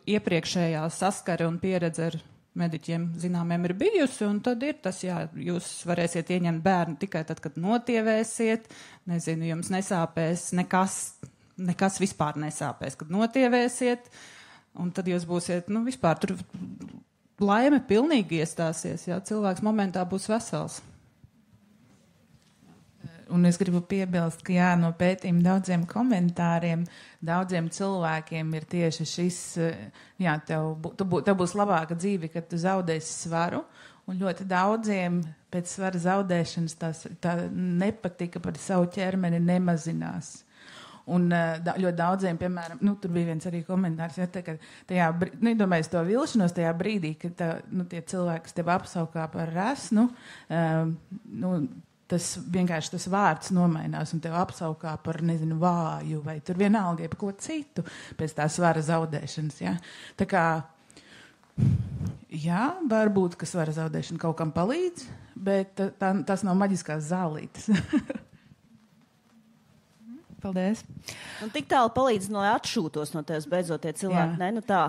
iepriekšējā saskare un pieredze ar mediķiem zināmiem ir bijusi, un tad ir tas, jā, jūs varēsiet ieņemt bērnu tikai tad, kad notievēsiet, nezinu, jums nesāpēs nekas vispār nesāpēs, kad notievēsiet, un tad jūs būsiet, vispār tur laime pilnīgi iestāsies, jā, cilvēks momentā būs vesels. Un es gribu piebilst, ka jā, no pētījuma daudziem komentāriem, daudziem cilvēkiem ir tieši šis, jā, tev būs labāka dzīve, kad tu zaudēsi svaru, un ļoti daudziem pēc svara zaudēšanas tā nepatika par savu ķermeni nemazinās. Un ļoti daudziem, piemēram, tur bija viens arī komentārs, ja, ka tajā, domāju, to vilšanos tajā brīdī, kad tie cilvēki, kas tev apsaukā par resnu, tas vienkārši tas vārds nomainās un tev apsaukā par, nezinu, vāju vai tur vienalga, par ko citu pēc tā svara zaudēšanas, ja. Tā kā, jā, varbūt, ka svara zaudēšana kaut kam palīdz, bet tas nav maģiskās zālītes. Paldies. Un tik tālu palīdz, lai atšūtos no tevis beidzot tie cilvēki, ne? Tā.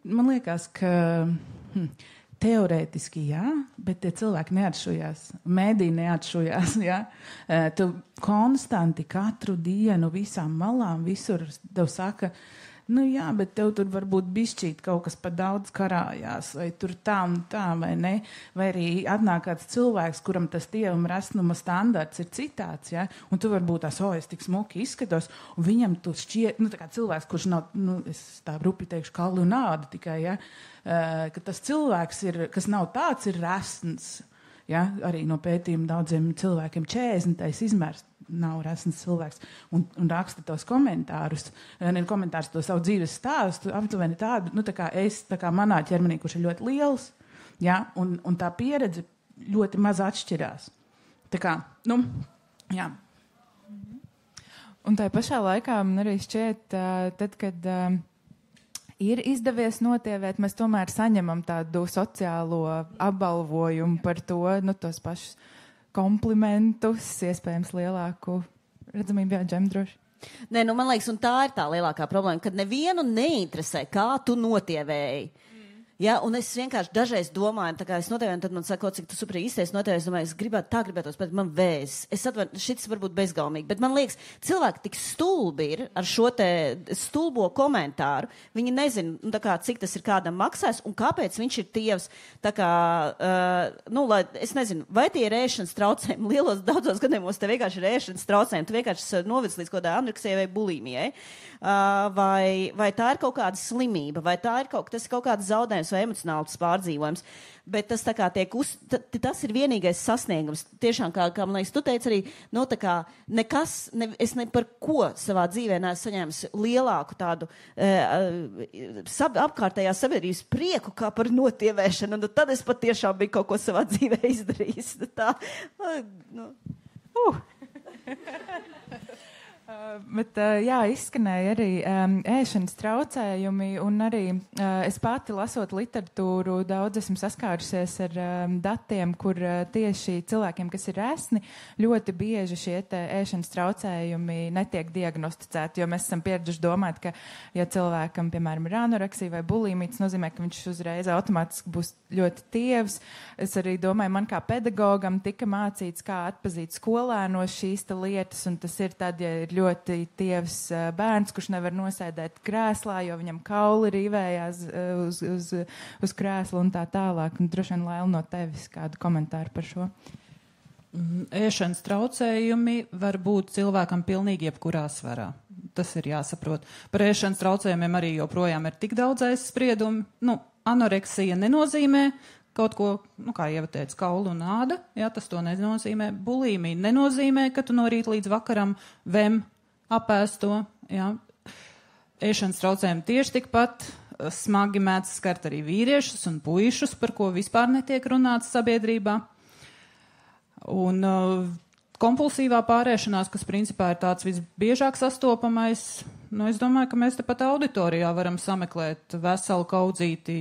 Man liekas, ka teorētiski jā, bet tie cilvēki neatšujās. Mēdī neatšujās, jā. Tu konstanti katru dienu visām malām, visur tev saka, Nu jā, bet tev tur varbūt bišķīt kaut kas pa daudz karājās, vai tur tā un tā, vai ne? Vai arī atnāk kāds cilvēks, kuram tas dievuma resnuma standarts ir citāds, ja? Un tu varbūt tās, es tik smuki izskatos, un viņam tu šķiet, nu tā kā cilvēks, kurš nav, nu es tā rupi teikšu, kalli un āda tikai, ja? Ka tas cilvēks ir, kas nav tāds, ir resns. Ja, arī no pētījuma daudziem cilvēkiem 40. izmērs nav resns cilvēks un raksta tos komentārus, komentārus to savu dzīves stāstu, aptuveni tādu, nu tā kā manā ķermenī, kurš ir ļoti liels, ja, un tā pieredze ļoti maz atšķirās. Tā kā, nu, jā. Un tā pašā laikā man arī šķiet, tad, kad ir izdevies notievēt, mēs tomēr saņemam tādu sociālo apbalvojumu par to, nu, tos pašus komplimentus, iespējams lielāku redzamību, jā, Džem, droši. Nē, nu, man liekas, un tā ir tā lielākā problēma, kad nevienu neinteresē, kā tu notievēji. Ja, un es vienkārši dažreiz domāju, tā kā es notēvēju, tad man saka, cik tu superīgi izteici notēvēju, es domāju, es gribētos, bet man vēzis. Es atvaru, šis varbūt bezgalmīgi, bet man liekas, cilvēki tik stulbi ir ar šo te stulbo komentāru. Viņi nezin, nu, tā kā, cik tas ir kādam maksājis un kāpēc viņš ir tievs. Tā kā, nu, lai, es nezinu, vai tie ir ēšanas traucējumi. Lielos daudzos gadījumos te vienkārši ir ēšanas traucējumi. Tu vienkārši novedz līdz kaut kādā anoreksijai vai bulimijai. Vai tā ir kaut kāda slimība, vai tā ir tas ir kaut kāds zaudējums vai emocionāls pārdzīvojums. Bet tas tā kā tas ir vienīgais sasniegums. Tiešām, kā man liekas, tu teici arī, nu tā kā es ne par ko savā dzīvē neesmu saņēmis lielāku tādu apkārtējās sabiedrības prieku kā par notievēšanu. Un tad es patiešām biju kaut ko savā dzīvē izdarījis. Tā, nu. Bet, jā, izskanēja arī ēšanas traucējumi, un arī es pati lasot literatūru daudz esmu saskārusies ar datiem, kur tieši cilvēkiem, kas ir resni, ļoti bieži šie ēšanas traucējumi netiek diagnosticēti, jo mēs esam pieraduši domāt, ka, ja cilvēkam, piemēram, ir anoreksija vai bulimija, tas nozīmē, ka viņš uzreiz automātiski būs ļoti tievs. Es arī domāju, man kā pedagogam tika mācīts, kā atpazīt skolēnos šīs lietas, un tas ir tad, ja ir ļoti tievs bērns, kurš nevar nosēdēt krēslā, jo viņam kauli rīvējās uz krēsla un tā tālāk. Un droši vien Laila no tevis kādu komentāru par šo. Ēšanas traucējumi var būt cilvēkam pilnīgi jebkurā svarā. Tas ir jāsaprot. Par ēšanas traucējumiem arī joprojām ir tik daudz aizspriedumi. Nu, anoreksija nenozīmē kaut ko, nu, kā Ieva teica, kaulu un āda, jā, tas to nenozīmē. Bulimija nenozīmē, ka tu no rīta līdz vakaram vem apēst to, jā. Ēšanas traucējumi tieši tikpat smagi mēdz skart arī vīriešus un puišus, par ko vispār netiek runāts sabiedrībā. Un kompulsīvā pārēšanās, kas principā ir tāds visbiežāk sastopamais, nu, es domāju, ka mēs tepat auditorijā varam sameklēt veselu kaudzīti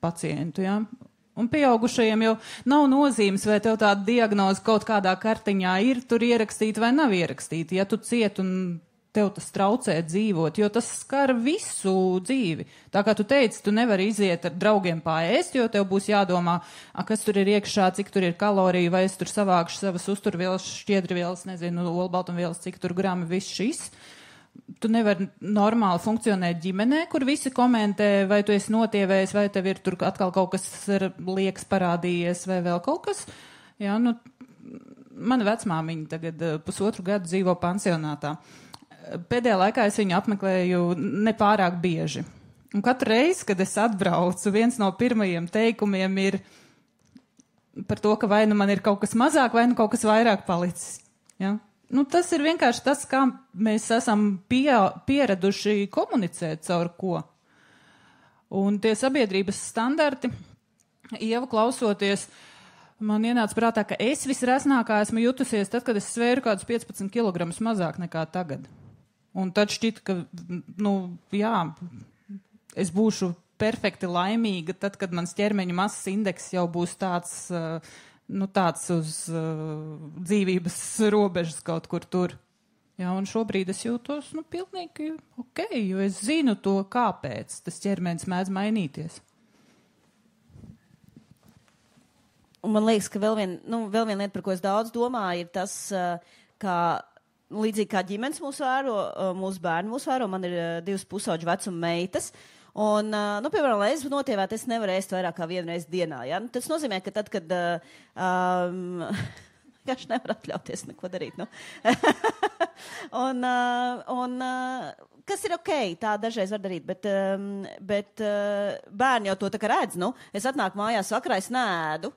pacientu, jā. Un pieaugušajiem jau nav nozīmes, vai tev tāda diagnoze kaut kādā kartiņā ir tur ierakstīta vai nav ierakstīta. Ja tu ciet un tev tas traucē dzīvot, jo tas skar visu dzīvi. Tā kā tu teici, tu nevari iziet ar draugiem pārēst, jo tev būs jādomā, kas tur ir iekšā, cik tur ir kaloriju, vai es tur savākšu savas uzturvielas, šķiedrvielas, nezinu, olbaltumvielas, cik tur grami, viss šis. Tu nevari normāli funkcionēt ģimenē, kur visi komentē, vai tu esi notievējis, vai tev ir tur atkal kaut kas liekas parādījies, vai vēl kaut kas. Jā, nu, mana vecmāmiņa tagad 1,5 gadu dzīvo pansionātā. Pēdējā laikā es viņu apmeklēju nepārāk bieži. Un katru reizi, kad es atbraucu, viens no pirmajiem teikumiem ir par to, ka vai nu man ir kaut kas mazāk, vai nu kaut kas vairāk palicis. Jā. Nu, tas ir vienkārši tas, kā mēs esam pieraduši komunicēt caur ko. Un tie sabiedrības standarti, Ieva klausoties, man ienāca prātā, ka es visresnākā esmu jutusies tad, kad es svēru kādus 15 kilogramus mazāk nekā tagad. Un tad šķita, ka, nu, jā, es būšu perfekti laimīga tad, kad mans ķermeņa masas indeks jau būs tāds... nu, tāds uz dzīvības robežas kaut kur tur. Jā, un šobrīd es jūtos, nu, pilnīgi ok, jo es zinu to, kāpēc tas ķermenis mēdz mainīties. Un man liekas, ka vēl viena lieta, par ko es daudz domāju, ir tas, kā līdzīgi kā ģimenes mūs vēro, mūsu bērni mūs vēro, man ir 2 pusauģu vecuma meitas. Un, piemēram, lai es notievētu, es nevaru ēst vairāk kā 1 reizi dienā. Ja? Tas nozīmē, ka tad, kad vienkārši nevar atļauties neko darīt. Nu. Kas ir ok, tā dažreiz var darīt, bet bērni jau to tā kā redz. Nu, es atnāku mājās vakarā, es nēdu.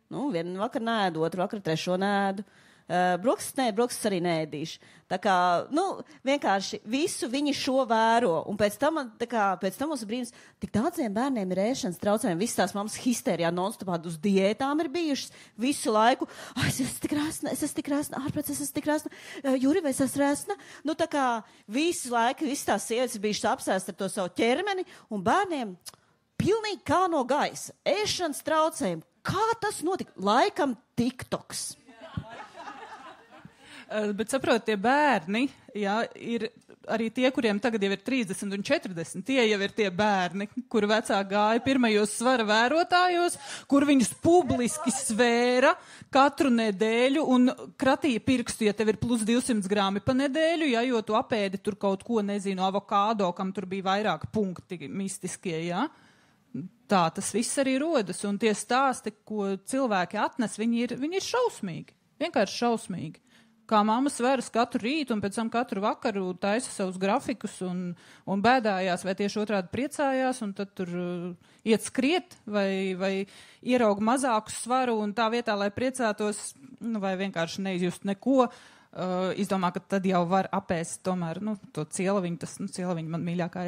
Vienu vakaru nēdu, otru vakaru, trešo nēdu. Brokstas arī nēdīšu. Tā kā, vienkārši visu viņi šo vēro. Un pēc tam mums brīnums, tik daudziem bērniem ir ēšanas traucējumi. Visas tās mammas histērijā non-stopā uz diētām ir bijušas visu laiku. Es esmu tik rāsna, ārprāts, es esmu tik rāsna. Juri, vai es esmu rāsna? Tā kā visu laiku, visas tās sievietes ir bijušas apsēstas ar to savu ķermeni, un bērniem pilnīgi kā no gaisa. Ēšanas traucējumi. Kā tas notika? Laikam TikToks. Bet saprot, tie bērni, ir arī tie, kuriem tagad jau ir 30 un 40, tie jau ir tie bērni, kuri vecāki gāja pirmajos svara vērotājos, kur viņus publiski svēra katru nedēļu un kratīja pirkstu, ja tev ir plus 200 grāmi pa nedēļu, jo tu apēdi tur kaut ko, nezinu, avokādo, kam tur bija vairāk punkti mistiskie, Tā tas viss arī rodas, un tie stāsti, ko cilvēki atnes, viņi ir šausmīgi, vienkārši šausmīgi. Kā mammas veras katru rītu un pēc tam katru vakaru taisa savus grafikus un bēdājās, vai tieši otrādi priecājās, un tad tur iet skriet vai ierauga mazāku svaru, un tā vietā, lai priecātos, vai vienkārši neizjust neko, izdomā, ka tad jau var apēst tomēr, to cielaviņu, cielaviņu man mīļākā,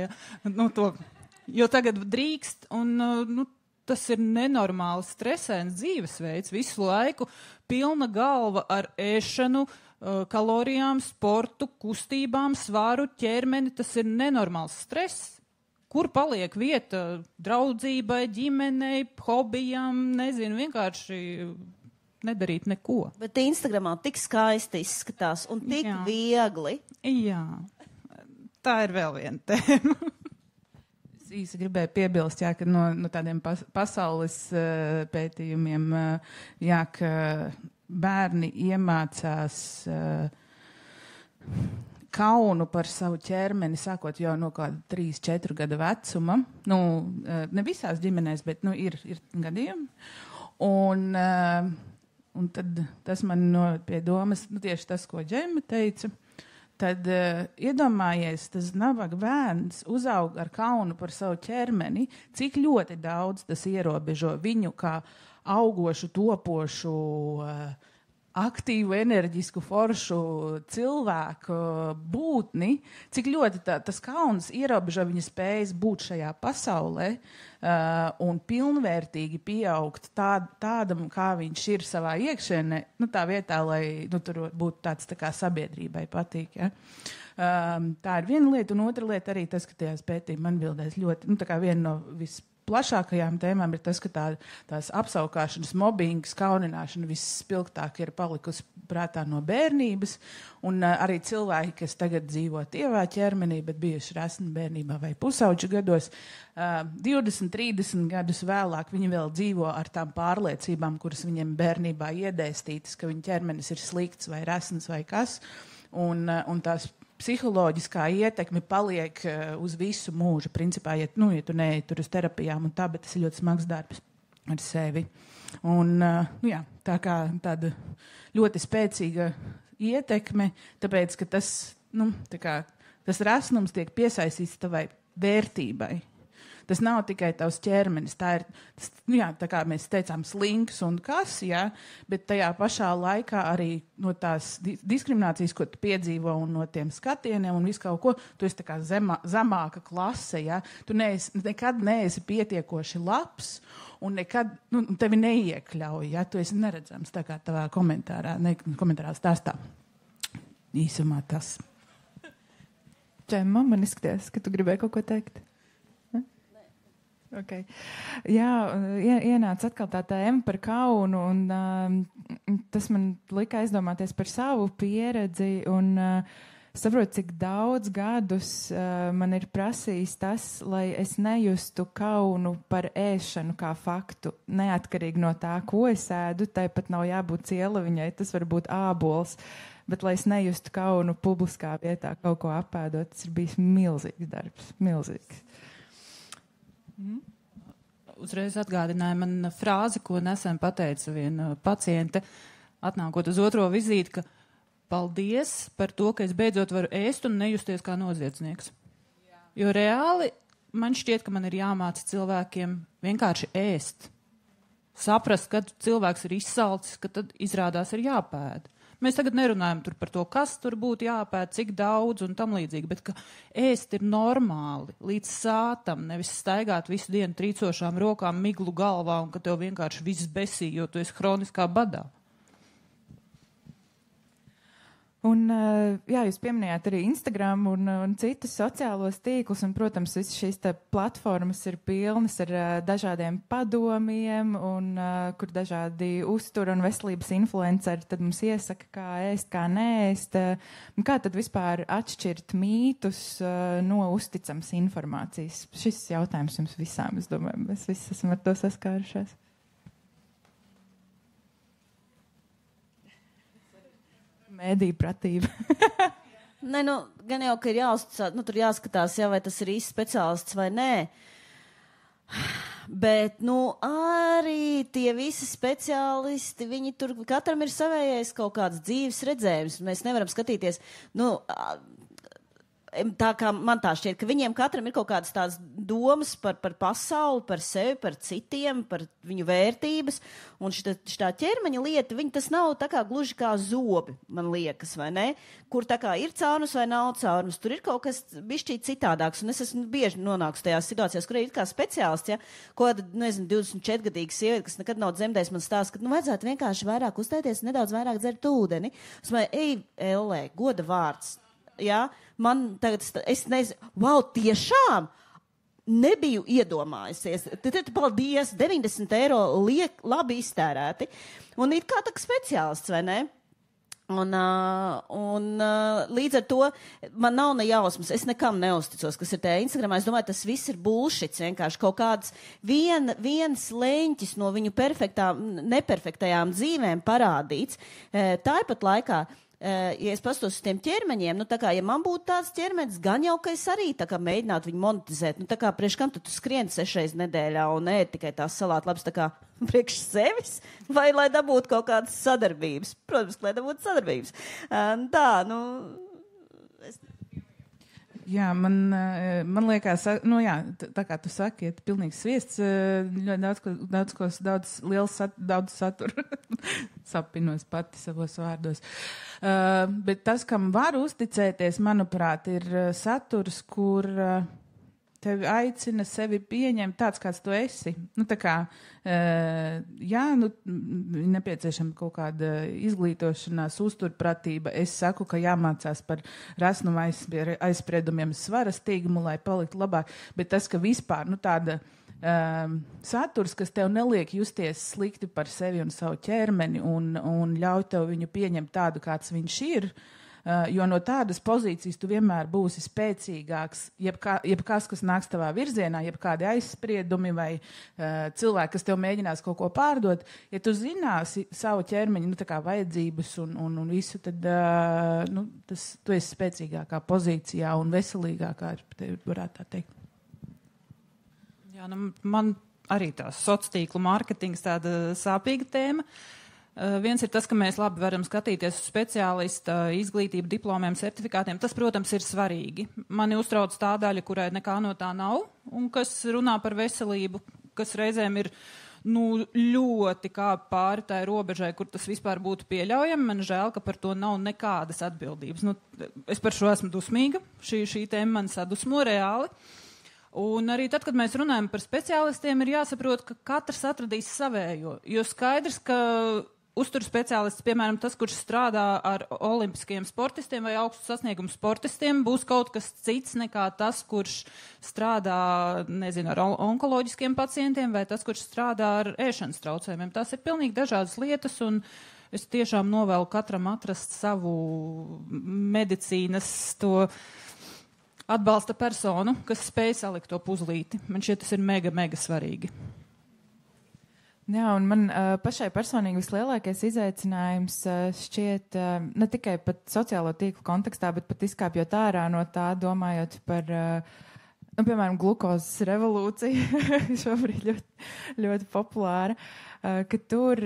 jo tagad drīkst, un, tas ir nenormāli stresēns dzīvesveids, visu laiku pilna galva ar ēšanu, kalorijām, sportu, kustībām, svaru, ķermeni, tas ir nenormāls stress. Kur paliek vieta draudzībai, ģimenei, hobijām, nezinu, vienkārši nedarīt neko. Bet Instagramā tik skaisti izskatās un tik viegli. Jā, tā ir vēl viena tēma. Īsi gribēju piebilst, ka no tādiem pasaules pētījumiem, ka bērni iemācās kaunu par savu ķermeni, sākot jau no kāda 3-4 gada vecuma. Ne visās ģimenēs, bet ir gadījumi. Un tad tas man noved pie domas, tieši tas, ko Džemma teica. Tad iedomājies, tas nabaga bērns uzaug ar kaunu par savu ķermeni, cik ļoti daudz tas ierobežo viņu kā augošu, topošu, aktīvu, enerģisku, foršu cilvēku būtni, cik ļoti tas kauns ierobežo viņa spējas būt šajā pasaulē un pilnvērtīgi pieaugt tādam, kā viņš ir savā iekšēnē, tā vietā, lai tur būtu tāds tā kā sabiedrībai patīk. Ja? Tā ir viena lieta, un otra lieta arī tas, ka tajās pētījuma atbildēs ļoti, tā kā viena no visplašākajām tēmām ir tas, ka tās apsaukāšanas, mobbings, kaunināšana visspilgtāk ir palikusi prātā no bērnības, un arī cilvēki, kas tagad dzīvo tievā ķermenī, bet bijuši resni bērnībā vai pusauģu gados, 20-30 gadus vēlāk viņi vēl dzīvo ar tām pārliecībām, kuras viņiem bērnībā iedēstītas, ka viņa ķermenis ir slikts vai resns vai kas, un tās psiholoģiskā ietekme paliek uz visu mūžu. Principā, ja tu neej tur uz terapijām un tā, bet tas ir ļoti smags darbs ar sevi. Un, tā kā tāda ļoti spēcīga ietekme, tāpēc, ka tas resnums tiek piesaistīts tavai vērtībai. Tas nav tikai tavs ķermenis, tā kā mēs teicām, slinks un kas, bet tajā pašā laikā arī no tās diskriminācijas, ko tu piedzīvo un no tiem skatieniem un visu kaut ko, tu esi tā kā zemāka klase, tu nekad neesi pietiekoši labs un nekad tevi neiekļauj, tu esi neredzams, tā kā tavā komentārā stāstā. Īsumā tas. Džemma, man izskaties, ka tu gribēji kaut ko teikt. Okay. Jā, ienāca atkal tā tēma par kaunu, un tas man lika aizdomāties par savu pieredzi, un saprotu, cik daudz gadus man ir prasījis tas, lai es nejustu kaunu par ēšanu kā faktu, neatkarīgi no tā, ko es ēdu, tāpat nav jābūt cielaviņai, tas var būt ābols. bet lai es nejustu kaunu publiskā vietā kaut ko apēdot, tas ir bijis milzīgs darbs, milzīgs. Uzreiz atgādināja man frāzi, ko nesen pateica viena paciente, atnākot uz otro vizīti, ka paldies par to, ka es beidzot varu ēst un nejusties kā noziedznieks. Jo reāli man šķiet, ka man ir jāmāca cilvēkiem vienkārši ēst. Saprast, kad cilvēks ir izsalcis, ka tad izrādās ir jāpēd. Mēs tagad nerunājam tur par to, kas tur būtu jāpēd, cik daudz un tam līdzīgi, bet ka ēst ir normāli, līdz sātam, nevis staigāt visu dienu trīcošām rokām, miglu galvā un ka tev vienkārši viss besī, jo tu esi hroniskā badā. Un, jā, jūs pieminējāt arī Instagram un citus sociālos tīklus, un, protams, visas šīs platformas ir pilnas ar dažādiem padomiem, un kur dažādi uztura un veselības influenceri tad mums iesaka, kā ēst, kā neēst. Kā tad vispār atšķirt mītus no uzticams informācijas? Šis jautājums jums visām, es domāju, mēs visi esam ar to saskārušies. Mēdī pratība. Nē, nu, gan jau, ka ir jāuzticās, tur jāskatās, vai tas ir īsts speciālists vai nē. Bet, arī tie visi speciālisti, viņi tur, katram ir savējais kaut kāds dzīves redzējums. Mēs nevaram skatīties, tā kā man tā šķiet, ka viņiem katram ir kaut kādas tādas domas par pasauli, par sevi, par citiem, par viņu vērtības, un šitā ķermeņa lieta, tas nav tā kā gluži kā zobi, man liekas, vai ne? Kur tā kā ir caurums vai nav caurums, tur ir kaut kas bišķīt citādāks, un es esmu bieži nonākusi tajās situācijās, kur ir kā speciālists, ko, 24-gadīga sieviete, kas nekad nav dzemdējis, man stāsta, ka, vajadzētu vienkārši vairāk uztēties, nedaudz vairāk dzert ūdeni. Es domāju, ej, Ellē, goda vārds. Jā, man tagad, es nezinu, tiešām nebiju iedomājusies. Tad paldies, 90 eiro labi iztērēti. Un ir kā tā speciālists, vai ne? Un līdz ar to man nav ne jausmas, es nekam neusticos, kas ir tajā Instagramā. Es domāju, tas viss ir bullshits, vienkārši kaut kāds viens leņķis no viņu neperfektajām dzīvēm parādīts. Tāpat laikā, ja es pastos uz tiem ķermeņiem, tā kā, ja man būtu tāds ķermenis, gan jau, ka es arī tā kā mēģinātu viņu monetizēt, tā kā priekš kam tu skrieni 6 reizes nedēļā un ēd tikai tās salātu labs, tā kā priekš sevis, vai lai dabūtu kaut kādas sadarbības? Protams, lai dabūtu sadarbības. Jā, man liekas, tā kā tu saki, ja pilnīgi sviests, daudz satura, sapinos pati savos vārdos. Bet tas, kam var uzticēties, manuprāt, ir saturs, kur tevi aicina sevi pieņemt tāds, kāds tu esi. Nepieciešama kaut kāda izglītošanās, uzturpratība. Es saku, ka jāmācās par resnuma aizspriedumiem, svara stigmu, lai paliktu labāk. Bet tas, ka vispār, tāda saturs, kas tev neliek justies slikti par sevi un savu ķermeni un ļauj tev viņu pieņemt tādu, kāds viņš ir, jo no tādas pozīcijas tu vienmēr būsi spēcīgāks, jebkas, kas nāks tavā virzienā, jebkādi aizspriedumi vai cilvēki, kas tev mēģinās kaut ko pārdot. Ja tu zināsi savu ķermeņu, tā kā vajadzības un visu, tad tu esi spēcīgākā pozīcijā un veselīgākā, varētu tā teikt. Jā, man arī tās sociālo mārketings tāda sāpīga tēma. Viens ir tas, ka mēs labi varam skatīties uz speciālista izglītību, diplomiem, certifikātiem. Tas, protams, ir svarīgi. Mani uztrauc tā daļa, kurai nekā no tā nav, un kas runā par veselību, kas reizēm ir ļoti kā pāri tai robežai, kur tas vispār būtu pieļaujami. Man žēl, ka par to nav nekādas atbildības. Es par šo esmu dusmīga. Šī tēma man sadusmo reāli. Un arī tad, kad mēs runājam par speciālistiem, ir jāsaprot, ka katrs atradīs savējo. Jo skaidrs, ka uzturu speciālists, piemēram, tas, kurš strādā ar olimpiskiem sportistiem vai augstu sasniegumu sportistiem, būs kaut kas cits nekā tas, kurš strādā, ar onkoloģiskiem pacientiem vai tas, kurš strādā ar ēšanas traucējumiem. Tās ir pilnīgi dažādas lietas, un es tiešām novēlu katram atrast savu medicīnas to atbalsta personu, kas spēj salikt to puzlīti. Man šķiet, tas ir mega svarīgi. Jā, un man pašai personīgi vislielākais izaicinājums šķiet ne tikai pat sociālo tīklu kontekstā, bet pat izkāpjot ārā no tā, domājot par, piemēram, glukozes revolūciju, šobrīd ļoti populāra, ka tur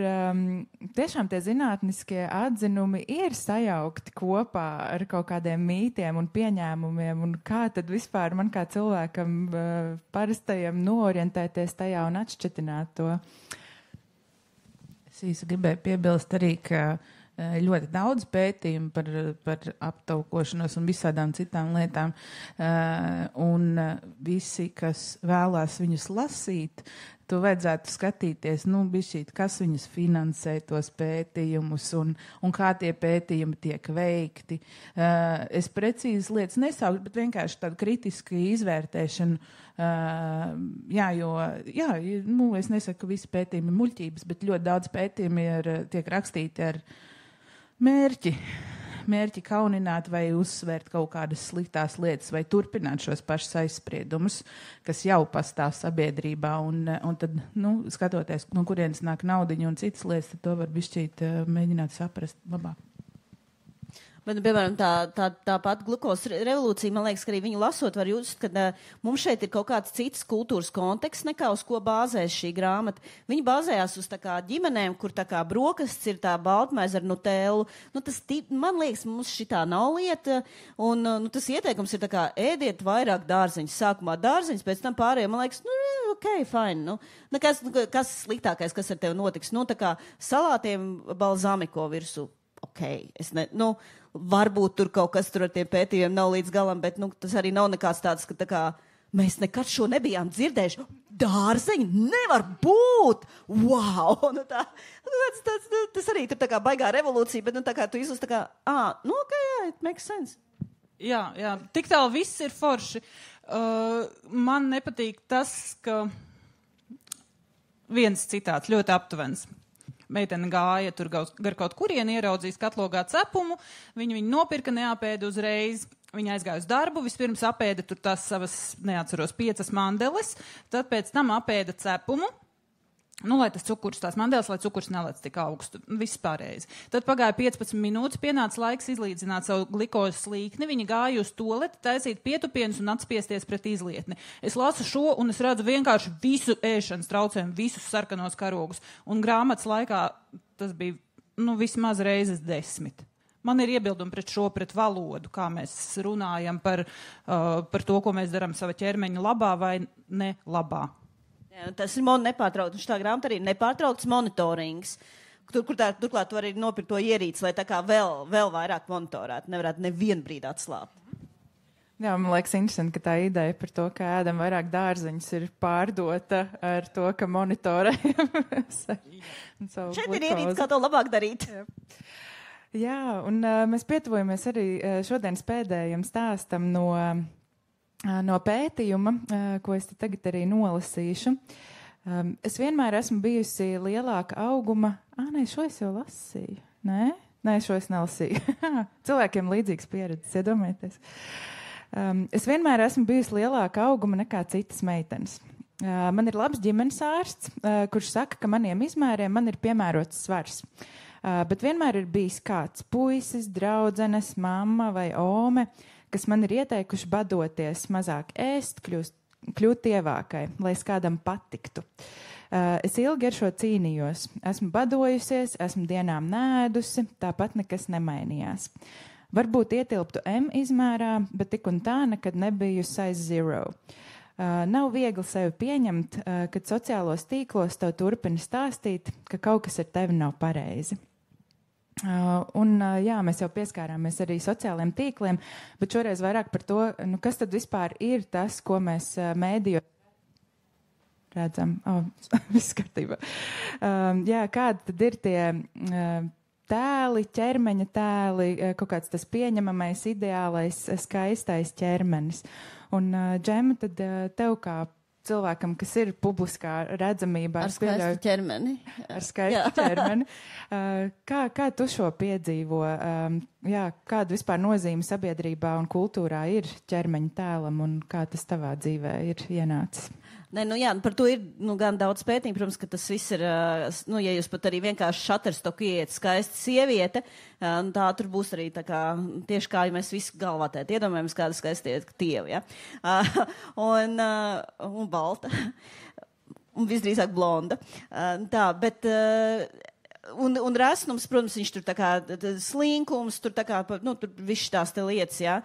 tiešām tie zinātniskie atzinumi ir sajaukti kopā ar kaut kādiem mītiem un pieņēmumiem, un kā tad vispār man kā cilvēkam parastajam noorientēties tajā un atšķetināt to. Es īsi gribēju piebilst arī, ka ļoti daudz pētījumu par aptaukošanos un visādām citām lietām, un visi, kas vēlās viņus lasīt, to vajadzētu skatīties, bišķīt, kas viņus finansē tos pētījumus un kā tie pētījumi tiek veikti. Es precīzi lietas nesaukšu, bet vienkārši tādu kritisku izvērtēšanu. Es nesaku, ka visi pētījumi ir muļķības, bet ļoti daudz pētījumi tiek rakstīti ar mērķi kaunināt vai uzsvērt kaut kādas sliktās lietas vai turpināt šos pašus aizspriedumus, kas jau pastāv sabiedrībā, un tad, skatoties, no kurienes nāk naudiņa un citas lietas, tad to var bišķīt mēģināt saprast labāk. Bet, piemēram, tā pat glukozes revolūcija, man liekas, ka arī viņu lasot var just, ka mums šeit ir kaut kāds cits kultūras konteksts, nekā uz ko bāzēs šī grāmata. Viņi bāzējās uz tā kā ģimenēm, kur tā kā brokasts ir tā baltmaize ar nutēlu. Man liekas, mums šitā nav lieta, un tas ieteikums ir tā kā ēdiet vairāk dārzeņus. Sākumā dārzeņus, pēc tam pārējiem, man liekas, ok, fine. Kas sliktākais, kas ar tevi notiks? Tā kā salātiem balzamiko virsū. Ok, varbūt tur kaut kas tur ar tiem pētījumiem nav līdz galam, bet tas arī nav nekāds tāds, ka tā kā mēs nekad šo nebijām dzirdējuši. Dārzeņi nevar būt! Wow! Tas arī tur tā kā baigā revolūcija, bet tā kā tu izlasi tā kā, ok, it makes sense. Jā, tik tālu viss ir forši. Man nepatīk tas, ka viens citāts ļoti aptuvens. Meitene gāja tur gar kaut kurieni, ieraudzījis katlogā cepumu, viņu nopirka, neapēda uzreiz. Viņa aizgāja uz darbu, vispirms apēda tur tās savas, neatceros, 5 mandeles, tad pēc tam apēda cepumu, lai tas cukurs, tās mandeles, lai cukurs nelec tik augstu, viss pārējais. Tad pagāja 15 minūtes, pienāca laiks izlīdzināt savu glikozes līkni, viņa gāja uz toleti, taisīt pietupienus un atspiesties pret izlietni. Es lasu šo un es redzu vienkārši visu ēšanas traucējumu, visus sarkanos karogus. Un grāmatas laikā tas bija, vismaz reizes 10. Man ir iebildumi pret valodu, kā mēs runājam par to, ko mēs darām sava ķermeņa labā vai ne labā. Jā, tas ir nepārtraukts, un šitā grāmata arī nepārtraukts monitorings. Turklāt tu arī nopirkt to ierīci, lai tā kā vēl vairāk monitorētu, nevarētu nevienu brīdi atslābt. Jā, man liekas interesanti, ka tā ideja par to, ka ēdam vairāk dārzeņus ir pārdota ar to, ka monitorējam savu šeit ir ierīci, kā to labāk darīt. Jā, un mēs pietuvojamies arī šodienas pēdējiem stāstam no pētījuma, ko es te tagad arī nolasīšu. Es vienmēr esmu bijusi lielāka auguma. Šo es jau lasīju. Nē, šo es nelasīju. Cilvēkiem līdzīgas pieredzes, iedomājieties. Es vienmēr esmu bijusi lielāka auguma nekā citas meitenes. Man ir labs ģimenes ārsts, kurš saka, ka maniem izmēriem man ir piemērots svars. Bet vienmēr ir bijis kāds puisis, draudzenes, mamma vai ome, kas man ir ieteikuši badoties, mazāk ēst, kļūt tievākai, lai es kādam patiktu. Es ilgi ar šo cīnījos. Esmu badojusies, esmu dienām nēdusi, tāpat nekas nemainījās. Varbūt ietilptu M izmērā, bet tik un tā nekad nebiju size 0. Nav viegli sevi pieņemt, kad sociālos tīklos tev turpina stāstīt, ka kaut kas ar tevi nav pareizi. Mēs jau pieskārāmies arī sociāliem tīkliem, bet šoreiz vairāk par to, kas tad vispār ir tas, ko mēs mēdījos redzam. Viss kārtībā. Kādi tad ir tie tēli, ķermeņa tēli, kaut kāds tas pieņemamais, ideālais, skaistais ķermenis. Un, Džema, tad tev kā cilvēkam, kas ir publiskā redzamībā. Ar skaistu ķermeni. Ar skaistu ķermeni. Kā tu šo piedzīvo? Kāda vispār nozīme sabiedrībā un kultūrā ir ķermeņa tēlam un kā tas tavā dzīvē ir ienācis? Nē, par to ir gan daudz pētījumu, protams, ka tas viss ir, ja jūs pat arī vienkārši Shutterstock ieiet skaista sieviete, tā tur būs arī tā kā, tieši kā, ja mēs visi galvā tēt iedomājamies, kāda skaistiet tievi, ja? Un balta, un visdrīzāk blonda. Bet... Un resnums, protams, viņš tur tā kā slinkums, tur tā kā, tur viss tās te lietas, jā.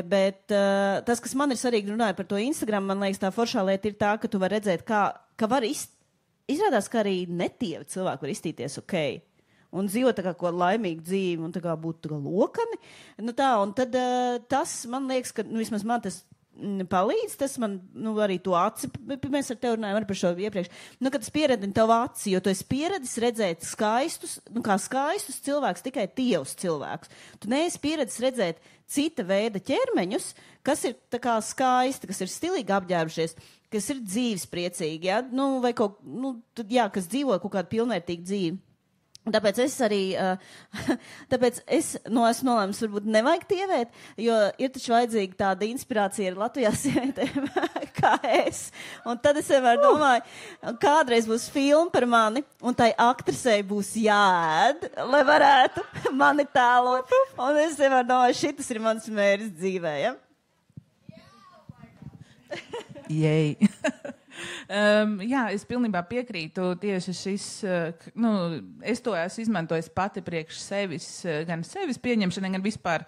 Bet tas, kas man ir svarīgi runāja par to Instagram, man liekas, tā foršā lieta ir tā, ka tu var redzēt, ka var izrādās, ka arī netievi cilvēki var iztīties ok. Un dzīvot tā kā ko laimīgu dzīvi un tā kā būt tā kā lokani. Un tad tas, man liekas, ka, vismaz man tas palīdz, tas man, arī to aci, mēs ar tevi runājam par šo iepriekš, kad tas pieredina tavu aci, jo tu esi pieredzis redzēt skaistus, kā skaistus cilvēkus, tikai tievus cilvēkus. Tu neesi pieredzis redzēt cita veida ķermeņus, kas ir tā kā skaisti, kas ir stilīgi apģērbušies, kas ir dzīvespriecīgi, ja? Vai kas dzīvo kaut kādu pilnvērtīgu dzīvi. Tāpēc es arī, esmu nolēmis, varbūt nevajag tievēt, jo ir taču vajadzīga tāda inspirācija ar Latvijā sievietēm kā es. Un tad es vienmēr domāju, kādreiz būs filma par mani, un tai aktrisei būs jāēd, lai varētu mani tēlot. Un es vienmēr domāju, šitas ir mans mērķis dzīvē, ja? Jej. Jā, es pilnībā piekrītu tieši šis, es to esmu izmantojis pati priekš sevis, gan sevis pieņemšana, gan vispār,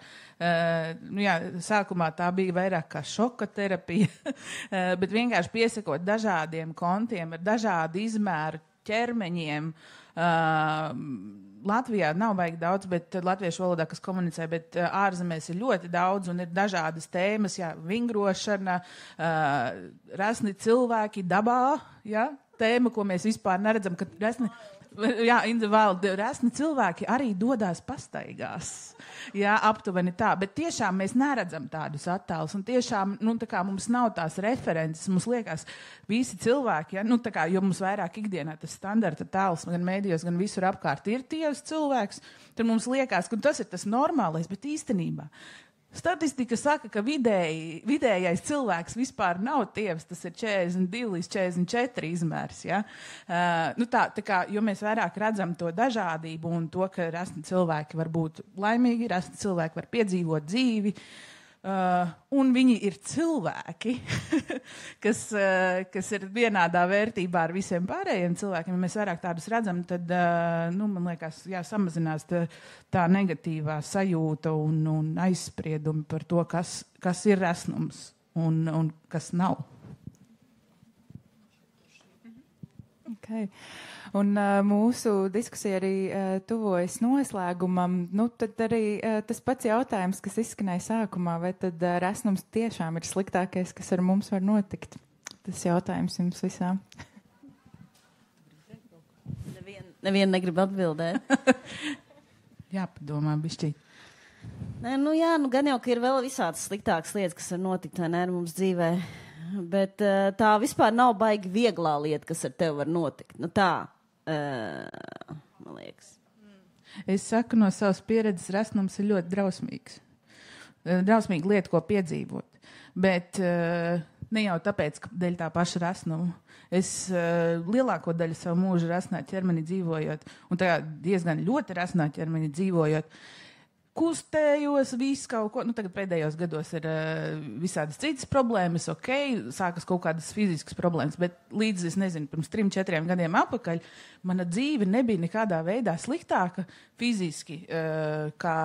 sākumā tā bija vairāk kā šoka terapija, bet vienkārši piesakot dažādiem kontiem ar dažādu izmēru ķermeņiem. Latvijā nav vajag daudz, bet latviešu valodā, kas komunicē, bet ārzemēs ir ļoti daudz un ir dažādas tēmas, vingrošana, resni cilvēki dabā, tēma, ko mēs vispār neredzam, ka resni cilvēki arī dodās pastaigās, aptuveni tā, bet tiešām mēs neredzam tādus attēlus, un tiešām, tā kā mums nav tās references, mums liekas visi cilvēki, tā kā, jo mums vairāk ikdienā tas standarta tēls, gan mēdījos, gan visur apkārt ir tievs cilvēks, tad mums liekas, ka tas ir tas normālais, bet īstenībā statistika saka, ka vidējais cilvēks vispār nav tievs, tas ir 42 līdz 44 izmērs, ja? Tā kā, jo mēs vairāk redzam to dažādību un to, ka resni cilvēki var būt laimīgi, resni cilvēki var piedzīvot dzīvi, un viņi ir cilvēki, kas ir vienādā vērtībā ar visiem pārējiem cilvēkiem. Ja mēs vairāk tādus redzam, tad, man liekas, samazinās tā negatīvā sajūta un aizspriedumi par to, kas ir resnums un kas nav. Okay. Un mūsu diskusija arī tuvojas noslēgumam. Tad arī tas pats jautājums, kas izskanēja sākumā, vai tad resnums tiešām ir sliktākais, kas ar mums var notikt? Tas jautājums jums visām. Neviena negrib atbildēt. Jāpadomā bišķīt. Nē, gan jau, ka ir vēl visādas sliktākas lietas, kas var notikt, vai ne, ar mums dzīvē. Bet tā vispār nav baigi vieglā lieta, kas ar tevi var notikt. Man liekas. Es saku no savas pieredzes, resnums ir ļoti drausmīgs. Drausmīga lieta, ko piedzīvot. Bet ne jau tāpēc, ka dēļ tā paša resnuma. Es lielāko daļu savu mūžu resnā ķermenī dzīvojot, un tā diezgan ļoti resnā ķermenī dzīvojot, kustējos, visu kaut ko. Tagad pēdējos gados ir visādas citas problēmas, sākas kaut kādas fiziskas problēmas, bet līdz, es nezinu, pirms 3-4 gadiem apakaļ, mana dzīve nebija nekādā veidā sliktāka fiziski, kā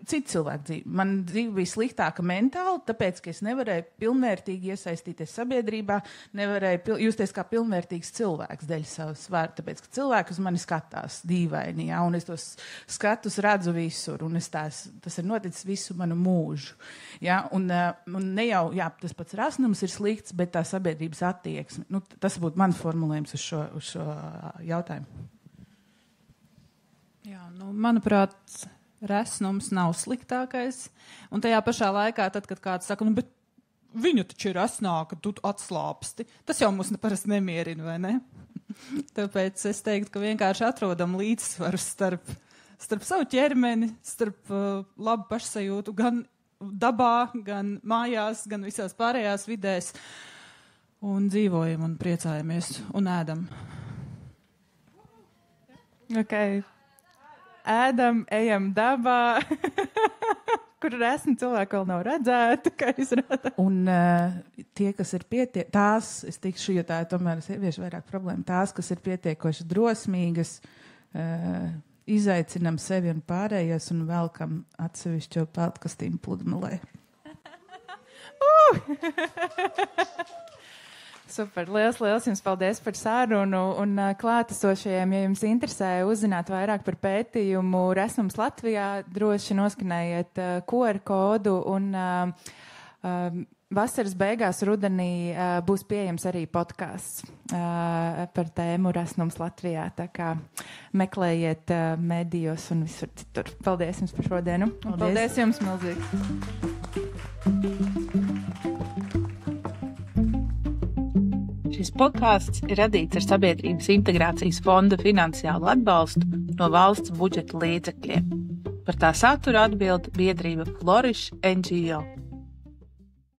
citi cilvēku dzīve. Man dzīve bija sliktāka mentāli, tāpēc, ka es nevarēju pilnvērtīgi iesaistīties sabiedrībā, nevarēju justies kā pilnvērtīgs cilvēks dēļ savas svāra, tāpēc, ka cilvēki uz mani skatās dīvaini, un es tos skatus redzu visur, un tas ir noticis visu manu mūžu. Un ne jau, tas pats resnums ir slikts, bet tā sabiedrības attieksme. Tas būtu mans formulējums uz šo jautājumu. Jā, manuprāt, resnums nav sliktākais. Un tajā pašā laikā, tad, kad kāds saka, bet viņu taču ir resnāka, tu atslāpsti. Tas jau mūs parasti nemierina, vai ne? Tāpēc es teiktu, ka vienkārši atrodam līdzsvaru starp savu ķermeni, starp labu pašsajūtu gan dabā, gan mājās, gan visās pārējās vidēs. Un dzīvojam un priecājamies un ēdam. Ok. Ēdam, ejam dabā, kur esmu cilvēku vēl nav redzēta, kā jūs redzat. Un tie, kas ir tās, es tikšu, jo tā ir tomēr sieviešu vairāk problēma, tās, kas ir pietiekoši drosmīgas, izaicinam sevi un pārējos un velkam atsevišķo peltkastīm pludmalē. Super, liels jums paldies par sarunu un klātesošajiem, ja jums interesē uzzināt vairāk par pētījumu Resnums Latvijā, droši noskanējiet QR kodu un vasaras beigās rudenī būs pieejams arī podcasts par tēmu Resnums Latvijā, tā kā meklējiet medijos un visur citur. Paldies jums par šodienu. Paldies jums milzīgi. Šis podcasts ir radīts ar Sabiedrības integrācijas fonda finansiālu atbalstu no valsts budžeta līdzekļiem. Par tā saturu atbild biedrība Flourish NGO.